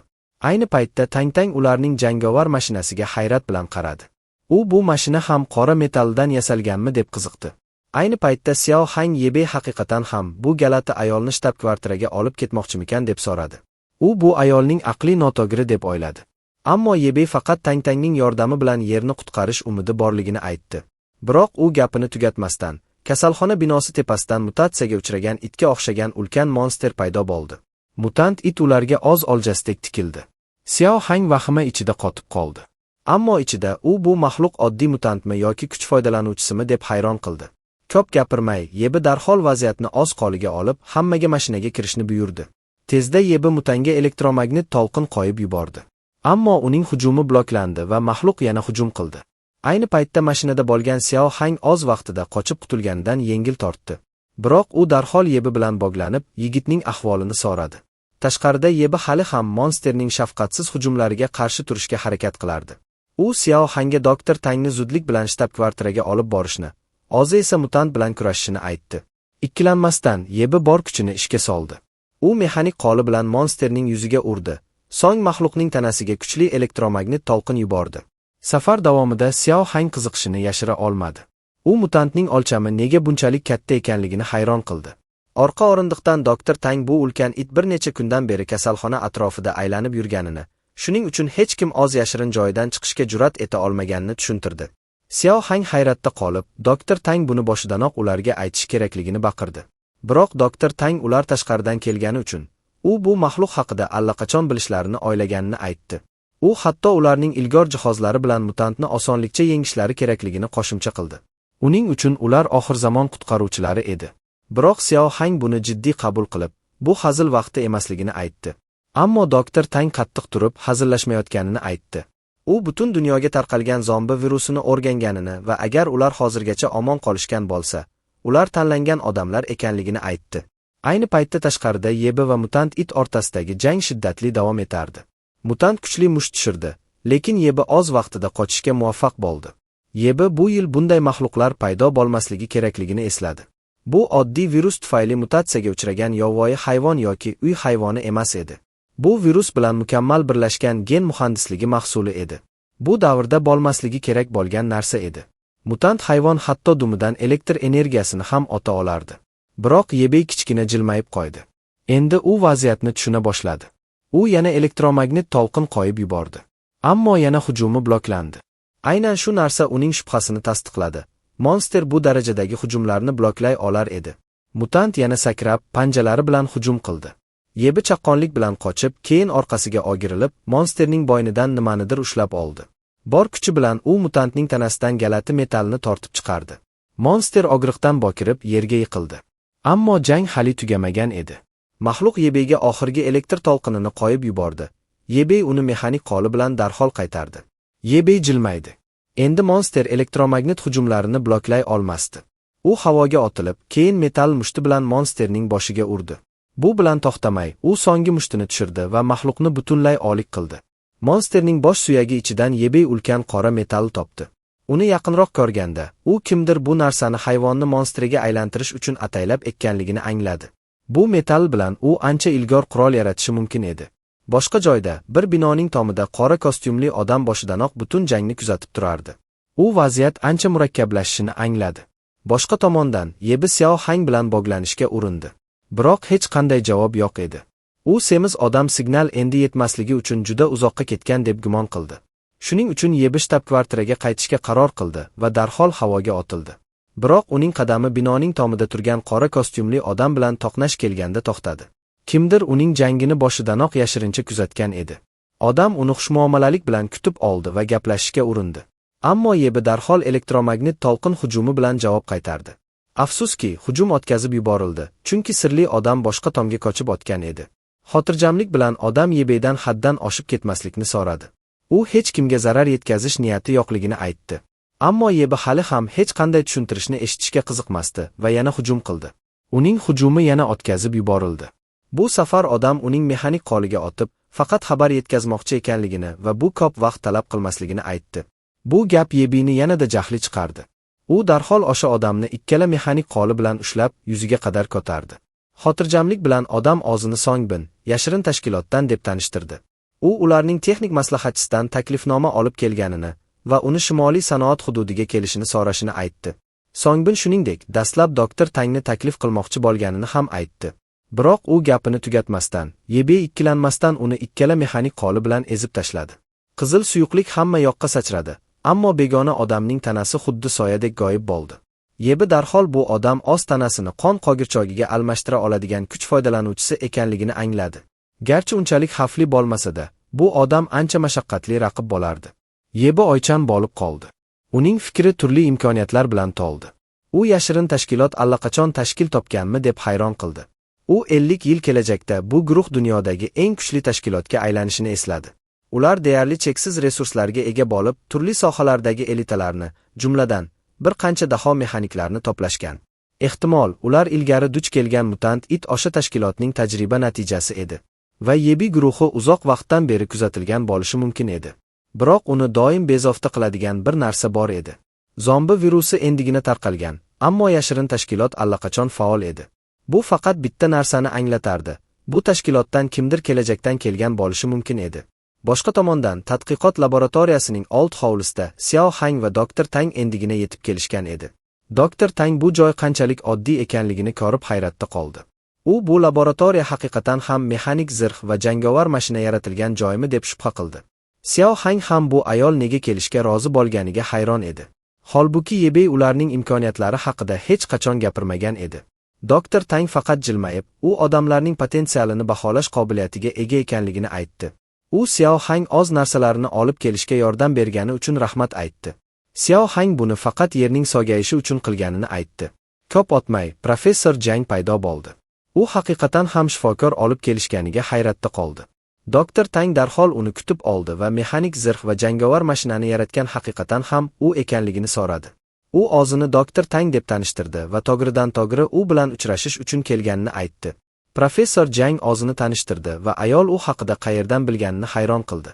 Ayni paytda Tang-Tang ularning jangovar mashinasiga hayrat bilan qaradi. U bu mashina ham qora metalldan yasalganmi deb qiziqdi. Ayni paytda Xiao Hang Yebi haqiqatan ham bu galati ayolni shtab-kvartiraga olib ketmoqchimikan deb so'radi. U bu ayolning aqli notogiri deb o'yladi. Ammo Yebey faqat Tang-Tangning yordami bilan yerni qutqarish umidi borligini aytdi. Biroq u gapini tugatmasdan, kasalxona binosi tepasidan mutatsiyaga uchragan itga o'xshagan ulkan monster paydo bo'ldi. Mutant it ularga oz oljasidek tikildi. Xiao Hang vahima ichida qotib qoldi. Ammo ichida u bu maxluq oddiy mutantmi yoki kuch foydalanuvchisimi deb hayron qildi. Ko'p gapirmay, Yebi darhol vaziyatni o'z qoliga olib, hammaga mashinaga kirishni buyurdi. Tezda Yebi mutanga elektromagnit to'lqin qo'yib yubordi. Ammo uning hujumi bloklandi va maxluq yana hujum qildi. Ayni paytda mashinada bo'lgan Xiao Hang oz vaqtida qochib qutulganidan yengil tortdi. Biroq u darhol Yebi bilan bog'lanib, yigitning ahvolini so'radi. Tashqarida Yebi hali ham monsterning shafqatsiz hujumlariga qarshi turishga harakat qilardi. U Xiao Hangga doktor Tangni zudlik bilan shtab-kvartiraga olib borishni, o'zi esa mutant bilan kurashishini aytdi. Ikkilanmasdan Yebi bor kuchini ishga soldi. U mexanik qo'li bilan monsterning yuziga urdi. So'ng maxluqning tanasiga kuchli elektromagnit to'lqin yubordi. Safar davomida Xiao Hang qiziqishini yashira olmadi. U mutantning o'lchami nega bunchalik katta ekanligini hayron qildi. Orqa o'rindiqdan doktor Tang bu ulkan it bir necha kundan beri kasalxona atrofida aylanib yurganini, shuning uchun hech kim o'z yashirin joyidan chiqishga jur'at eta olmaganini tushuntirdi. Xiao Hang hayratda qolib, doktor Tang buni boshidanoq ularga aytish kerakligini baqirdi. Biroq doktor Tang ular tashqaridan kelgani uchun u bu maxluq haqida allaqachon bilishlarini o'ylaganini aytdi. U hatto ularning ilg'or jihozlari bilan mutantni osonlikcha yengishlari kerakligini qo'shimcha qildi. Uning uchun ular oxir zamon qutqaruvchilari edi. Biroq Xiao Hang buni jiddiy qabul qilib, bu hazil vaqti emasligini aytdi. Ammo doktor Tang qattiq turib, hazillashmayotganini aytdi. U butun dunyoga tarqalgan zombi virusini o'rganganini va agar ular hozirgacha omon qolishgan bo'lsa, ular tanlangan odamlar ekanligini aytdi. Ayni paytda tashqarida Yebi va mutant it o'rtasidagi jang shiddatli davom etardi. Mutant kuchli musht tushirdi, lekin Yebi oz vaqtida qochishga muvaffaq bo'ldi. Yebi bu yil bunday maxluqlar paydo bo'lmasligi kerakligini esladi. Bu oddiy virus tufayli mutatsiyaga uchragan yovvoyi hayvon yoki uy hayvoni emas edi. Bu virus bilan mukammal birlashgan gen muhandisligi mahsuli edi. Bu davrda bo'lmasligi kerak bo'lgan narsa edi. Mutant hayvon hatto dumidan elektr energiyasini ham ota olardi. Biroq Yebey kichkina jilmayib qo'ydi. Endi u vaziyatni tushuna boshladi. U yana elektromagnit to'lqin qo'yib yubordi. Ammo yana hujumi bloklandi. Aynan shu narsa uning shubhasini tasdiqladi. Monster bu darajadagi hujumlarni bloklay olar edi. Mutant yana sakrab, panjalari bilan hujum qildi. Yebi chaqqonlik bilan qochib, keyin orqasiga o'girilib, monsterning bo'ynidan nimanidir ushlab oldi. Bor kuchi bilan u mutantning tanasidan galati metallni tortib chiqardi. Monster og'riqdan bokirib, yerga yiqildi. Ammo jang hali tugamagan edi. Maxluq Yebeyga oxirgi elektr to'lqinini qo'yib yubordi. Yebey uni mexanik qo'li bilan darhol qaytardi. Yebey jilmaydi. Endi monster elektromagnit hujumlarini bloklay olmasdi. U havoga otilib, keyin metall mushti bilan monsterning boshiga urdi. Bu bilan to'xtamay, u so'nggi mushtini tushirdi va maxluqni butunlay o'lik qildi. Monsterning bosh suyagi ichidan Yebey ulkan qora metall topdi. Uni yaqinroq ko'rganda, u kimdir bu narsani hayvonni monsterga aylantirish uchun ataylab ekkanligini angladi. Bu metall bilan u ancha ilg'or qurol yaratishi mumkin edi. Boshqa joyda, bir binoning tomida qora kostyumli odam boshidanoq butun jangni kuzatib turardi. U vaziyat ancha murakkablashishini angladi. Boshqa tomondan, Yebi Xiao Hang bilan bog'lanishga urindi. Biroq hech qanday javob yo'q edi. U semiz odam signal endi yetmasligi uchun juda uzoqqa ketgan deb gumon qildi. Shuning uchun Yebi shtab-kvartiraga qaytishga qaror qildi va darhol havoga otildi. Biroq uning qadami binoning tomida turgan qora kostyumli odam bilan to'qnash kelganda to'xtadi. Kimdir uning jangini boshidanoq yashirincha kuzatgan edi. Odam uni xushmuomalalik bilan kutib oldi va gaplashishga urindi. Ammo Yebi darhol elektromagnit to'lqin hujumi bilan javob qaytardi. Afsuski, hujum o'tkazib yuborildi, chunki sirli odam boshqa tomga qochib o'tgan edi. Xotirjamlik bilan odam Yebeydan haddan oshib ketmaslikni so'radi. U hech kimga zarar yetkazish niyati yo'qligini aytdi. Ammo Yebi hali ham hech qanday tushuntirishni eshitishga qiziqmasdi va yana hujum qildi. Uning hujumi yana o'tkazib yuborildi. Bu safar odam uning mexanik qo'liga otib, faqat xabar yetkazmoqchi ekanligini va bu ko'p vaqt talab qilmasligini aytdi. Bu gap Yebini yanada jahli chiqardi. U darhol o'sha odamni ikkala mexanik qo'li bilan ushlab, yuziga qadar ko'tardi. Xotirjamlik bilan odam o'zini Songbin, yashirin tashkilotdan deb tanishtirdi. U ularning texnik maslahatchisidan taklifnoma olib kelganini va uni shimoliy sanoat hududiga kelishini so'rashini aytdi. Songbin shuningdek, dastlab doktor Tangni taklif qilmoqchi bo'lganini ham aytdi. Biroq u gapini tugatmasdan, Yebey ikkilanmasdan uni ikkala mexanik qo'li bilan ezib tashladi. Qizil suyuqlik hamma yoqqa sachradi, ammo begona odamning tanasi xuddi soyadek g'oyib bo'ldi. Yebi darhol bu odam o'z tanasini qon qo'g'irchogiga almashtira oladigan kuch foydalanuvchisi ekanligini angladi. Garchi unchalik xavfli bo'lmasa-da, bu odam ancha mashaqqatli raqib bo'lardi. Yebi oychan bo'lib qoldi. Uning fikri turli imkoniyatlar bilan to'ldi. U yashirin tashkilot allaqachon tashkil topganmi deb hayron qildi. U 50 yil kelajakda bu guruh dunyodagi eng kuchli tashkilotga aylanishini esladi. Ular deyarli cheksiz resurslarga ega bo'lib, turli sohalardagi elitalarni, jumladan bir qancha daho mexaniklarni to'plashgan. Ehtimol, ular ilgari duch kelgan mutant it o'sha tashkilotning tajriba natijasi edi. Va Yebey guruhi uzoq vaqtdan beri kuzatilgan bo'lishi mumkin edi. Biroq uni doim bezovta qiladigan bir narsa bor edi. Zombi virusi endigina tarqalgan, ammo yashirin tashkilot allaqachon faol edi. Bu faqat bitta narsani anglatardi. Bu tashkilotdan kimdir kelajakdan kelgan bo'lishi mumkin edi. Boshqa tomondan, tadqiqot laboratoriyasining old hovlisida Xiao Hang va Dr. Tang endigina yetib kelishgan edi. Dr. Tang bu joy qanchalik oddiy ekanligini ko'rib hayratda qoldi. U bu laboratoriya haqiqatan ham mexanik zirh va jangovar mashina yaratilgan joymi deb shubha qildi. Xiao Hang ham bu ayol nega kelishga rozi bo'lganiga hayron edi. Holbuki Yebey ularning imkoniyatlari haqida hech qachon gapirmagan edi. Dr. Tang faqat jilmayib, u odamlarning potensialini baholash qobiliyatiga ega ekanligini aytdi. U Xiao Hang oz narsalarini olib kelishga yordam bergani uchun rahmat aytdi. Xiao Hang buni faqat yerning so'gayishi uchun qilganini aytdi. Ko'p o'tmay, professor Jang paydo bo'ldi. U haqiqatan ham shifokor olib kelishganiga hayratda qoldi. Dr. Tang darhol uni kutib oldi va mexanik zirh va jangovar mashinani yaratgan haqiqatan ham u ekanligini so'radi. U o'zini Dr. Tang deb tanishtirdi va tog'ridan to'g'ri u bilan uchrashish uchun kelganini aytdi. Professor Jang o'zini tanishtirdi va ayol u haqida qayerdan bilganini hayron qildi.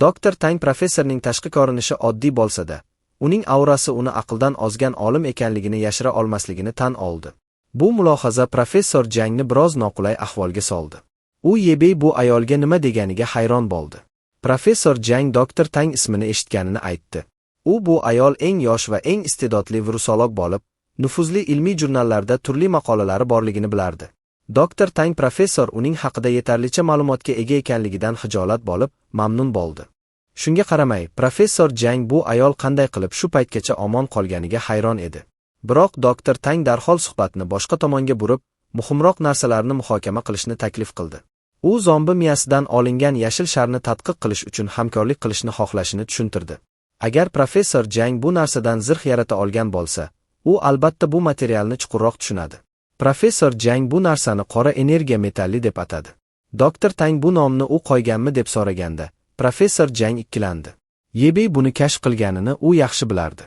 Dr. Tang professorning tashqi ko'rinishi oddiy bo'lsa-da, uning aurasi uni aqldan ozgan olim ekanligini yashira olmasligini tan oldi. Bu mulohaza professor Jangni biroz noqulay ahvolga soldi. U Yebey bu ayolga nima deganiga hayron bo'ldi. Professor Jang Dr. Tang ismini eshitganini aytdi. U bu ayol eng yosh va eng iste'dodli virusolog bo'lib, nufuzli ilmiy jurnallarda turli maqolalari borligini bilardi. Dr. Tang professor uning haqida yetarlicha ma'lumotga ega ekanligidan xijolat bo'lib, mamnun bo'ldi. Shunga qaramay, professor Jang bu ayol qanday qilib shu paytgacha omon qolganiga hayron edi. Biroq Dr. Tang darhol suhbatni boshqa tomonga burib, muhimroq narsalarni muhokama qilishni taklif qildi. U zombi miyasidan olingan yashil sharni tadqiq qilish uchun hamkorlik qilishni xohlashini tushuntirdi. Agar professor Jang bu narsadan zirh yarata olgan bo'lsa, u albatta bu materialni chuqurroq tushunadi. Professor Jang bu narsani qora energiya metalli deb atadi. Dr. Tang bu nomni u qo'yganmi deb so'raganda, professor Jang ikkilandi. Yebey buni kashf qilganini u yaxshi bilardi.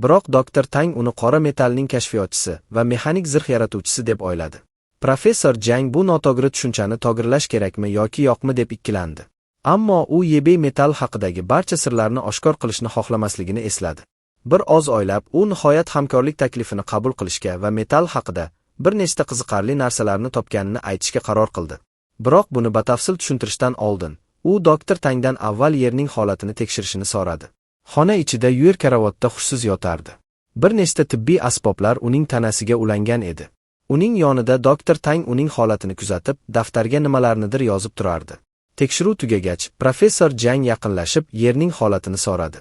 Biroq Dr. Tang uni qora metallning kashfiyotchisi va mexanik zirh yaratuvchisi deb o'yladi. Professor Jang bu noto'g'ri tushunchani to'g'rilash kerakmi yoki yo'qmi deb ikkilandi. Ammo u Yebey metall haqidagi barcha sirlarni oshkor qilishni xohlamasligini esladi. Bir oz o'ylab, u nihoyat hamkorlik taklifini qabul qilishga va metall haqida bir nechta qiziqarli narsalarni topganini aytishga qaror qildi. Biroq buni batafsil tushuntirishdan oldin, u Dr. Tangdan avval yerning holatini tekshirishini so'radi. Xona ichida yer karavotda hushsiz yotardi. Bir nechta tibbiy asboblar uning tanasiga ulangan edi. Uning yonida Dr. Tang uning holatini kuzatib, daftarga nimalarnidir yozib turardi. Tekshiruv tugagach, professor Jang yaqinlashib, yerning holatini so'radi.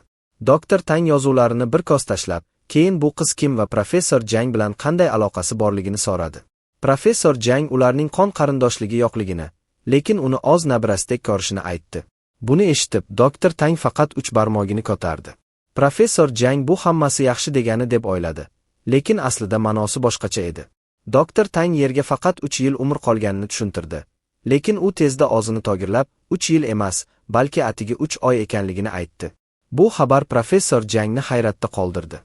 Dr. Tang yozuvlarini bir ko'z tashlab, keyin bu qiz kim va professor Jang bilan qanday aloqasi borligini so'radi. Professor Jang ularning qon qarindoshligi yo'qligini, lekin uni oz nabirasdek ko'rishini aytdi. Buni eshitib, Dr. Tang faqat 3 barmog'ini ko'tardi. Professor Jang bu hammasi yaxshi degani deb o'yladi, lekin aslida ma'nosi boshqacha edi. Dr. Tang yerga faqat 3 yil umr qolganini tushuntirdi, lekin u tezda o'zini to'g'rilab, 3 yil emas, balki atigi 3 oy ekanligini aytdi. Bu xabar professor Jangni hayratda qoldirdi.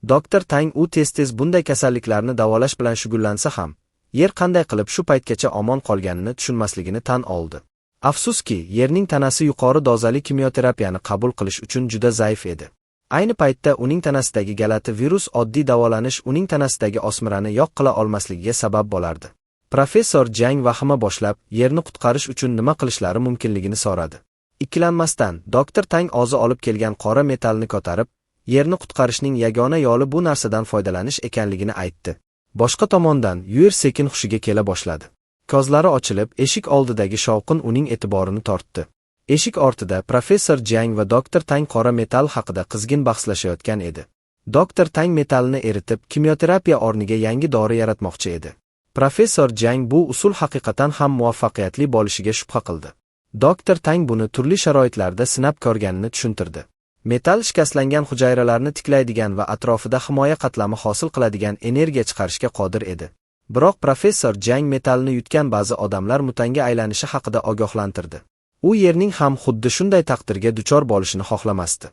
Dr. Tang u tez-tez bunday kasalliklarni davolash bilan shug'ullansa ham, yer qanday qilib shu paytgacha omon qolganini tushunmasligini tan oldi. Afsuski, yerning tanasi yuqori dozali kimyoterapiyani qabul qilish uchun juda zaif edi. Ayni paytda uning tanasidagi galati virus oddiy davolanish uning tanasidagi o'smirani yo'q qila olmasligiga sabab bo'lardi. Professor Jang vahima boshlab, yerni qutqarish uchun nima qilishlari mumkinligini so'radi. Ikkilanmasdan, Dr. Tang o'zi olib kelgan qora metallni ko'tarib, yerni qutqarishning yagona yo'li bu narsadan foydalanish ekanligini aytdi. Boshqa tomondan, yer sekin hushiga kela boshladi. Kozlari ochilib, eshik oldidagi shovqin uning e'tiborini tortdi. Eshik ortida professor Jiang va doktor Tang qora metal haqida qizg'in bahslashayotgan edi. Doktor Tang metalni eritib, kimyoterapiya o'rniga yangi dori yaratmoqchi edi. Professor Jiang bu usul haqiqatan ham muvaffaqiyatli bo'lishiga shubha qildi. Doktor Tang buni turli sharoitlarda sinab ko'rganini tushuntirdi. Metal shikastlangan hujayralarni tiklaydigan va atrofida himoya qatlami hosil qiladigan energiya chiqarishga qodir edi. Biroq professor Jiang metalni yutgan ba'zi odamlar mutanga aylanishi haqida ogohlantirdi. U yerning ham xuddi shunday taqdirga duchor bo'lishini xohlamasdi.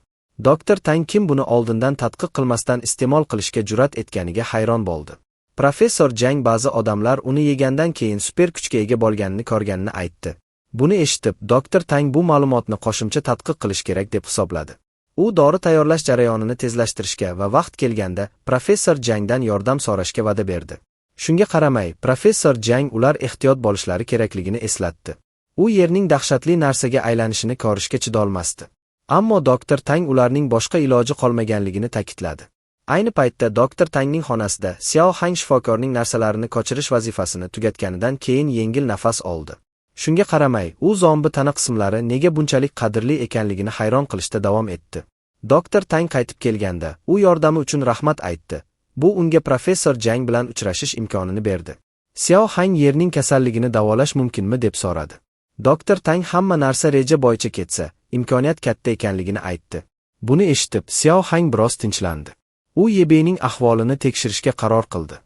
Doktor Tang kim buni oldindan tadqiq qilmasdan iste'mol qilishga jur'at etganiga hayron bo'ldi. Professor Jiang ba'zi odamlar uni yegandan keyin super kuchga ega bo'lganini ko'rganini aytdi. Buni eshitib, doktor Tang bu ma'lumotni qo'shimcha tadqiq qilish kerak deb hisobladi. U dori tayyorlash jarayonini tezlashtirishga va vaqt kelganda professor Jiangdan yordam so'rashga va'da berdi. Shunga qaramay, professor Jiang ular ehtiyot bo'lishlari kerakligini eslatdi. U yerning dahshatli narsaga aylanishini ko'rishga chidolmasdi. Ammo doktor Tang ularning boshqa iloji qolmaganligini ta'kidladi. Ayni paytda doktor Tangning xonasida Xiao Hang shifokorning narsalarini ko'chirish vazifasini tugatganidan keyin yengil nafas oldi. Shunga qaramay, u zombi tana qismlari nega bunchalik qadrli ekanligini hayron qilishda davom etdi. Doktor Tang qaytib kelganda, u yordami uchun rahmat aytdi. Bu unga professor Jiang bilan uchrashish imkonini berdi. Xiao Hang yerning kasalligini davolash mumkinmi deb so'radi. Doktor Tang hamma narsa reja bo'yicha ketsa, imkoniyat katta ekanligini aytdi. Buni eshitib, Xiao Hang biroz tinchlandi. U Yebening ahvolini tekshirishga qaror qildi.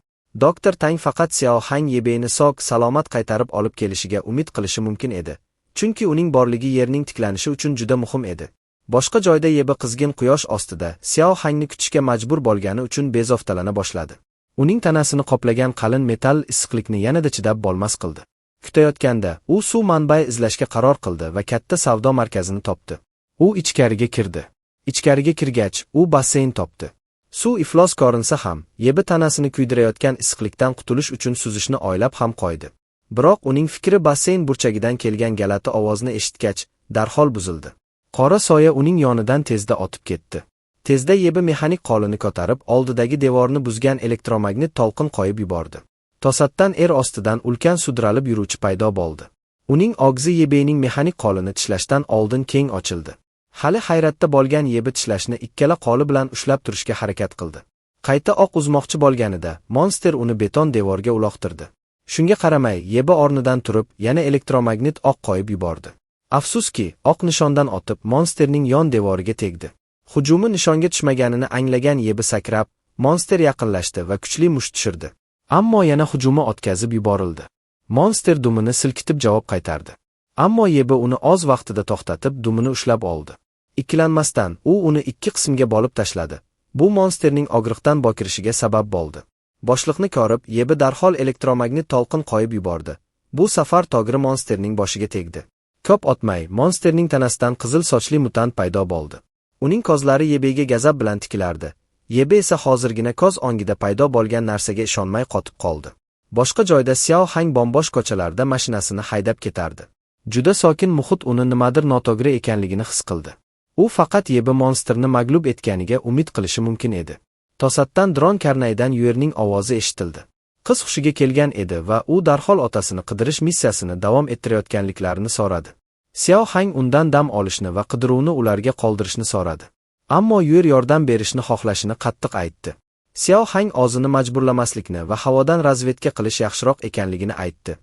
Doktor Tang faqat Xiao Hang Yebeni sog' salomat qaytarib olib kelishiga umid qilishi mumkin edi. Chunki uning borligi yerning tiklanishi uchun juda muhim edi. Boshqa joyda Yebe qizgin quyosh ostida Xiao Hangni kutishga majbur bo'lgani uchun bezovtalana boshladi. Uning tanasini qoplagan qalin metal issiqlikni yanada chidab bo'lmas qildi. Kutayotganda, u suv manbai izlashga qaror qildi va katta savdo markazini topdi. U ichkariga kirdi. Ichkariga kirgach, u basseyn topdi. Suv iflos ko'rinsa ham, Yebe tanasini kuydirayotgan issiqlikdan qutulish uchun suzishni o'ylab ham qo'ydi. Biroq uning fikri basseyn burchagidan kelgan galati ovozni eshitgach, darhol buzildi. Qora soya uning yonidan tezda o'tib ketdi. Tezda Yebe mexanik qo'lini ko'tarib, oldidagi devorni buzgan elektromagnit to'lqin qo'yib yubordi. To'satdan ostidan ulkan sudralib yuruvchi paydo bo'ldi. Uning og'zi Yebening mexanik qo'lini tishlashdan oldin keng ochildi. Hali hayratda bo'lgan Yebe tishlashni ikkala qo'li bilan ushlab turishga harakat qildi. Qayta oq uzmoqchi bo'lganida, monster uni beton devorga uloqtirdi. Shunga qaramay, Yebe o'rnidan turib, yana elektromagnit oq qo'yib yubordi. Afsuski, oq nishondan o'tib, monsterning yon devoriga tegdi. Hujumi nishonga tushmaganini anglagan Yebe sakrab, monster yaqinlashdi va kuchli musht tushirdi. Ammo yana hujumi o'tkazib yuborildi. Monster dumini silkitib javob qaytardi. Ammo Yebe uni oz vaqtida to'xtatib, dumini ushlab oldi. Ikkilanmasdan, u uni ikki qismga bo'lib tashladi. Bu monsterning og'riqdan bokirishiga sabab bo'ldi. Boshliqni ko'rib, Yebe darhol elektromagnit to'lqin qo'yib yubordi. Bu safar togri monsterning boshiga tegdi. Ko'p o'tmay, monsterning tanasidan qizil sochli mutant paydo bo'ldi. Uning ko'zlari Yebega gazab bilan tikilardi. Yebe esa hozirgina ko'z o'ngida paydo bo'lgan narsaga ishonmay qotib qoldi. Boshqa joyda Xiao Hang bombosh ko'chalarda mashinasini haydab ketardi. Juda sokin muhit uni nimadir noto'g'ri ekanligini his qildi. U faqat Yebe monsterni maglub etganiga umid qilishi mumkin edi. To'satdan dron karnaydan Yuerning ovozi eshitildi. Qiz hushiga kelgan edi va u darhol otasini qidirish missiyasini davom ettirayotganliklarini so'radi. Xiao Hang undan dam olishni va qidiruvni ularga qoldirishni so'radi. Ammo Yuer yordam berishni xohlashini qattiq aytdi. Xiao Hang o'zini majburlamaslikni va havodan razvedka qilish yaxshiroq ekanligini aytdi.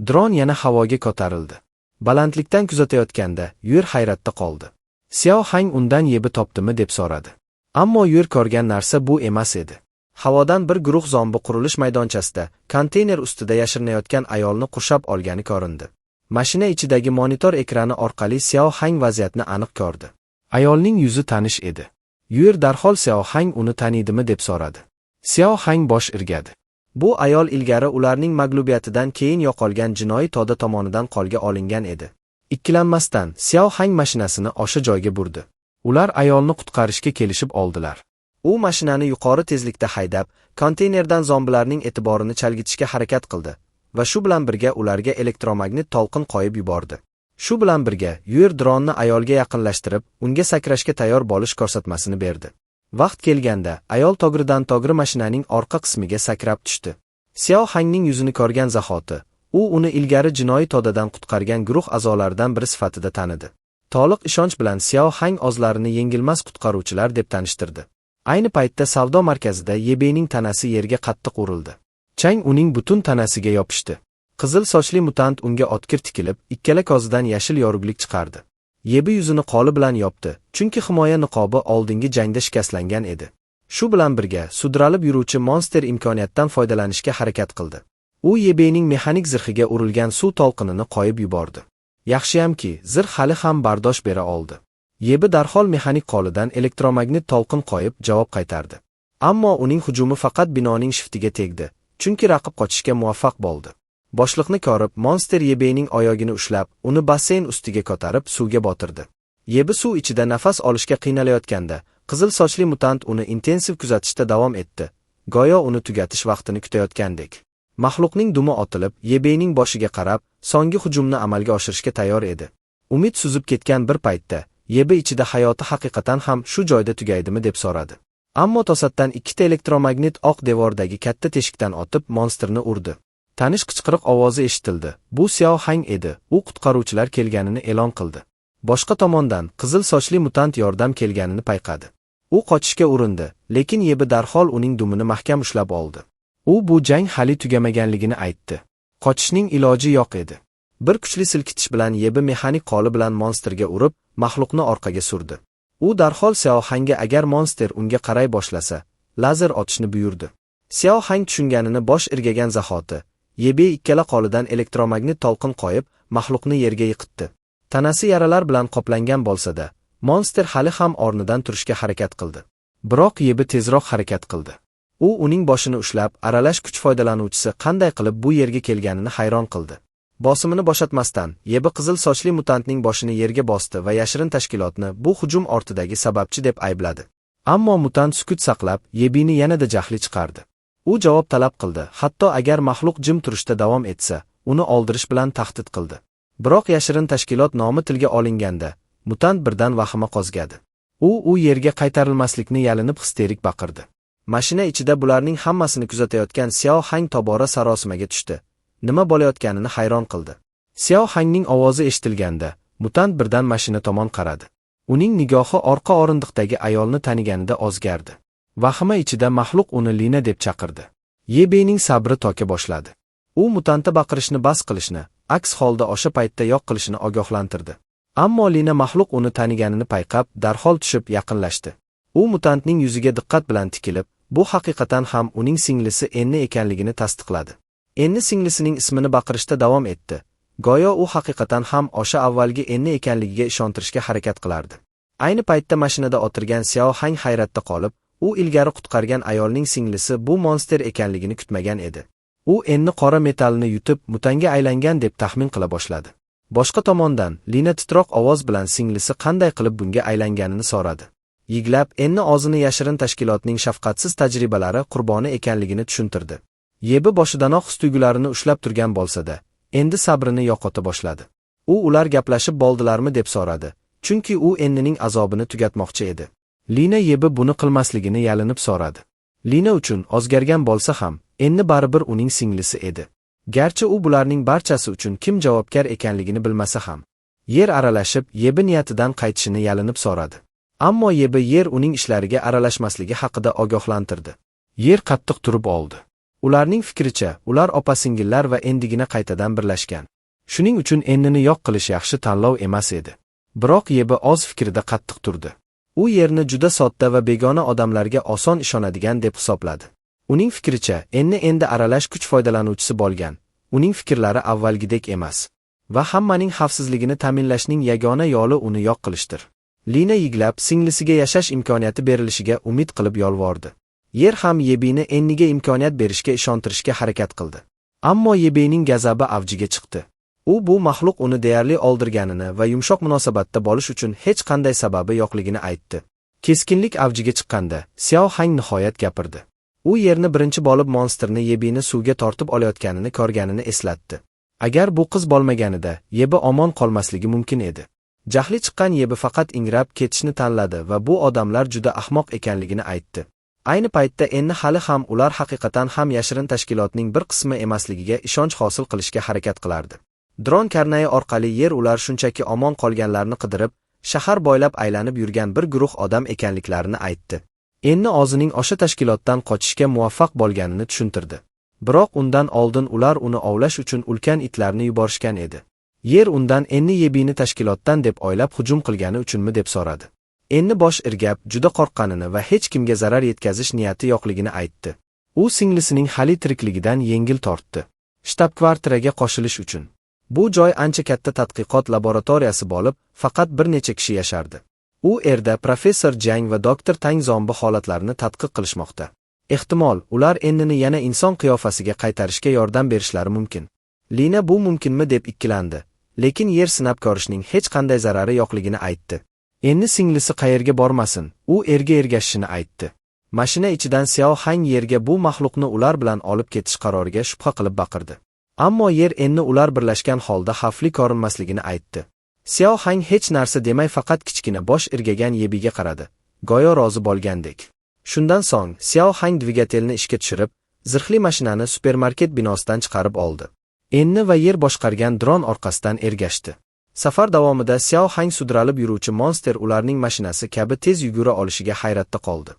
Dron yana havoga ko'tarildi. Balandlikdan kuzatayotganda Yuer hayratda qoldi. Xiao Hang undan Yebe topdimi deb so'radi. Ammo Yuer ko'rgan narsa bu emas edi. Havodan bir guruh zombi qurilish maydonchasida konteyner ustida yashirinayotgan ayolni qurshab olgani ko'rindi. Mashina ichidagi monitor ekrani orqali Xiao Hang vaziyatni aniq ko'rdi. Ayolning yuzi tanish edi. Yuer darhol Xiao Hang uni taniydimi deb so'radi. Xiao Hang bosh irgadi. Bu ayol ilgari ularning maglubiyatidan keyin yo'qolgan jinoiy to'da tomonidan qo'lga olingan edi. Ikkilanmasdan, Xiao Hang mashinasini o'sha joyga burdi. Ular ayolni qutqarishga kelishib oldilar. U mashinani yuqori tezlikda haydab, konteynerdan zombilarning e'tiborini chalg'itishga harakat qildi va shu bilan birga ularga elektromagnit to'lqin qo'yib yubordi. Shu bilan birga, Yuer dronni ayolga yaqinlashtirib, unga sakrashga tayyor bo'lish ko'rsatmasini berdi. Vaqt kelganda, ayol to'g'ridan to'g'ri mashinaning orqa qismiga sakrab tushdi. Xiao Hangning yuzini ko'rgan zahoti, U uni ilgari jinoiy to'dadan qutqargan guruh a'zolaridan biri sifatida tanidi. To'liq ishonch bilan Xiao Hang o'zlarini yengilmas qutqaruvchilar deb tanishtirdi. Ayni paytda savdo markazida Yebening tanasi yerga qattiq urildi. Chang uning butun tanasiga yopishdi. Qizil sochli mutant unga o'tkir tikilib, ikkala ko'zidan yashil yorug'lik chiqardi. Yebe yuzini qo'li bilan yopdi, chunki himoya niqobi oldingi jangda shikastlangan edi. Shu bilan birga sudralib yuruvchi monster imkoniyatdan foydalanishga harakat qildi. U Yebening mexanik zirhiga urilgan suv to'lqinini qo'yib yubordi. Yaxshiyamki, zirh hali ham bardosh bera oldi. Yebe darhol mexanik qo'lidan elektromagnit to'lqin qo'yib javob qaytardi. Ammo uning hujumi faqat binoning shiftiga tegdi, chunki raqib qochishga muvaffaq bo'ldi. Boshliqni ko'rib, monster Yebening oyogini ushlab, uni basseyn ustiga ko'tarib suvga botirdi. Yebe suv ichida nafas olishga qiynalayotganda, qizil sochli mutant uni intensiv kuzatishda davom etdi, go'yo uni tugatish vaqtini kutayotgandek. Maxluqning dumi otilib, Yebening boshiga qarab, so'nggi hujumni amalga oshirishga tayyor edi. Umid suzib ketgan bir paytda, Yebe ichida hayoti haqiqatan ham shu joyda tugaydimi deb so'radi. Ammo to'satdan ikkita elektromagnit oq devordagi katta teshikdan o'tib monsterni urdi. Tanish qichqiriq ovozi eshitildi. Bu Xiao Hang edi. U qutqaruvchilar kelganini e'lon qildi. Boshqa tomondan qizil sochli mutant yordam kelganini payqadi. U qochishga urindi, lekin Yebe darhol uning dumini mahkam ushlab oldi. U bu jang hali tugamaganligini aytdi. Qochishning iloji yo'q edi. Bir kuchli silkitish bilan Yebe mexanik qo'li bilan monsterga urib, maxluqni orqaga surdi. U darhol Xiao Hangga agar monster unga qaray boshlasa, lazer otishni buyurdi. Xiao Hang tushunganini bosh irgagan zahoti, Yebe ikkala qo'lidan elektromagnit to'lqin qo'yib, maxluqni yerga yiqitdi. Tanasi yaralar bilan qoplangan bo'lsa-da, monster hali ham o'rnidan turishga harakat qildi. Biroq Yebe tezroq harakat qildi. U uning boshini ushlab, aralash kuch foydalanuvchisi qanday qilib bu yerga kelganini hayron qildi. Bosimini bo'shatmasdan, Yebe qizil sochli mutantning boshini yerga bosdi va yashirin tashkilotni bu hujum ortidagi sababchi deb aybladi. Ammo mutant sukut saqlab, Yebeni yanada jahli chiqardi. U javob talab qildi, hatto agar maxluq jim turishda davom etsa, uni o'ldirish bilan tahdid qildi. Biroq yashirin tashkilot nomi tilga olinganda, mutant birdan vahima qo'zgadi. U yerga qaytarilmaslikni yalinib histerik baqirdi. Mashina ichida bularning hammasini kuzatayotgan Xiao Hang tobora sarosimaga tushdi. Nima bo'layotganini hayron qildi. Xiao Hangning ovozi eshitilganda, mutant birdan mashina tomon qaradi. Uning nigohi orqa o'rindiqdagi ayolni taniganida o'zgardi. Vahima ichida maxluq uni Lina deb chaqirdi. Yebening sabri toka boshladi. U mutantga baqirishni bas qilishni, aks holda o'sha paytda yo'q qilishni ogohlantirdi. Ammo Lina maxluq uni taniganini payqab, darhol tushib yaqinlashdi. U mutantning yuziga diqqat bilan tikilib, bu haqiqatan ham uning singlisi Enni ekanligini tasdiqladi. Enni singlisining ismini baqirishda davom etdi. Go'yo u haqiqatan ham o'sha avvalgi Enni ekanligiga ishontirishga harakat qilardi. Ayni paytda mashinada o'tirgan Xiao Hang hayratda qolib, u ilgari qutqargan ayolning singlisi bu monster ekanligini kutmagan edi. U Enni qora metallni yutib, mutanga aylangan deb taxmin qila boshladi. Boshqa tomondan, Lina titroq ovoz bilan singlisi qanday qilib bunga aylanganini so'radi. Yiglab, Enni o'zini yashirin tashkilotning shafqatsiz tajribalari qurboni ekanligini tushuntirdi. Yebe boshidanoq his-tuyg'ularini ushlab turgan bo'lsa-da, endi sabrini yo'qota boshladi. U ular gaplashib bo'ldilarmi deb so'radi, chunki u Ennining azobini tugatmoqchi edi. Lina Yebe buni qilmasligini yalinib so'radi. Lina uchun o'zgargan bo'lsa ham, Enni baribir uning singlisi edi. Garchi u bularning barchasi uchun kim javobgar ekanligini bilmasa ham. Yer aralashib, Yebe niyatidan qaytishini yalinib so'radi. Ammo Yebe yer uning ishlariga aralashmasligi haqida ogohlantirdi. Yer qattiq turib oldi. Ularning fikricha, ular opa-singillar va endigina qaytadan birlashgan. Shuning uchun Ennini yo'q qilish yaxshi tanlov emas edi. Biroq Yebe o'z fikrida qattiq turdi. U yerni juda sodda va begona odamlarga oson ishonadigan deb hisobladi. Uning fikricha, Enni endi aralash kuch foydalanuvchisi bo'lgan. Uning fikrlari avvalgidek emas va hammaning xavfsizligini ta'minlashning yagona yo'li uni yo'q qilishdir. Lina yiglab, singlisiga yashash imkoniyati berilishiga umid qilib yolvordi. Yer ham Yebeni Enniga imkoniyat berishga ishontirishga harakat qildi. Ammo Yebening gazabi avjiga chiqdi. U bu maxluq uni deyarli o'ldirganini va yumshoq munosabatda bo'lish uchun hech qanday sababi yo'qligini aytdi. Keskinlik avjiga chiqqanda, Xiao Hang nihoyat gapirdi. U yerni birinchi bo'lib monsterni Yebeni suvga tortib olayotganini ko'rganini eslatdi. Agar bu qiz bo'lmaganida, Yebe omon qolmasligi mumkin edi. Jahli chiqqan Yebe faqat ingrab ketishni tanladi va bu odamlar juda ahmoq ekanligini aytdi. Ayni paytda endi hali ham ular haqiqatan ham yashirin tashkilotning bir qismi emasligiga ishonch hosil qilishga harakat qilardi. Dron karnayi orqali yer ular shunchaki omon qolganlarni qidirib, shahar boylab aylanib yurgan bir guruh odam ekanliklarini aytdi. Endi o'zining o'sha tashkilotdan qochishga muvaffaq bo'lganini tushuntirdi. Biroq undan oldin ular uni ovlash uchun ulkan itlarni yuborishgan edi. Yer undan endi Yebini tashkilotdan deb o'ylab hujum qilgani uchunmi deb so'radi. Endi bosh irgab, juda qo'rqqanini va hech kimga zarar yetkazish niyati yo'qligini aytdi. U singlisining hali tirikligidan yengil tortdi. Shtab-kvartiraga qo'shilish uchun. Bu joy ancha katta tadqiqot laboratoriyasi bo'lib, faqat bir necha kishi yashardi. U yerda professor Jang va doktor Tang zombi holatlarini tadqiq qilishmoqda. Ehtimol, ular endini yana inson qiyofasiga qaytarishga yordam berishlari mumkin. Lina bu mumkinmi deb ikkilandi, lekin yer sinab ko'rishning hech qanday zarari yo'qligini aytdi. Endi singlisi qayerga bormasin, u erga ergashishini aytdi. Mashina ichidan Xiao Hang yerga bu maxluqni ular bilan olib ketish qaroriga shubha qilib baqirdi. Ammo yer endi ular birlashgan holda xavfli ko'rinmasligini aytdi. Xiao Hang hech narsa demay faqat kichkina bosh irgagan Yebiga qaradi, go'yo rozi bo'lgandek. Shundan so'ng Xiao Hang dvigatelni ishga tushirib, zirhli mashinani supermarket binosidan chiqarib oldi. Enni va yer boshqargan dron orqasidan ergashdi. Safar davomida Xiao Hang sudralib yuruvchi monster ularning mashinasi kabi tez yugura olishiga hayratda qoldi.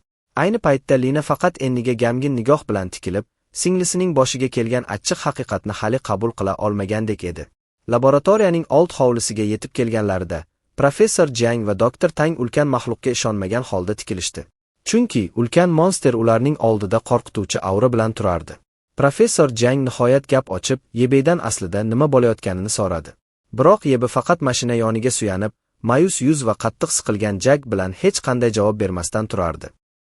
Ayni paytda Lina faqat enniga gamgin nigoh bilan tikilib, singlisining boshiga kelgan achchiq haqiqatni hali qabul qila olmagandek edi. Laboratoriyaning old hovlisiga yetib kelganlarida, professor Jang va doktor Tang ulkan maxluqqa ishonmagan holda tikilishdi. Chunki ulkan monster ularning oldida qo'rqituvchi aura bilan turardi. Professor Jang nihoyat gap ochib, Yebedan aslida nima bo'layotganini so'radi. Biroq Yebe faqat mashina yoniga suyanib, ma'yus yuz va qattiq siqilgan Jag bilan hech qanday javob bermasdan turardi.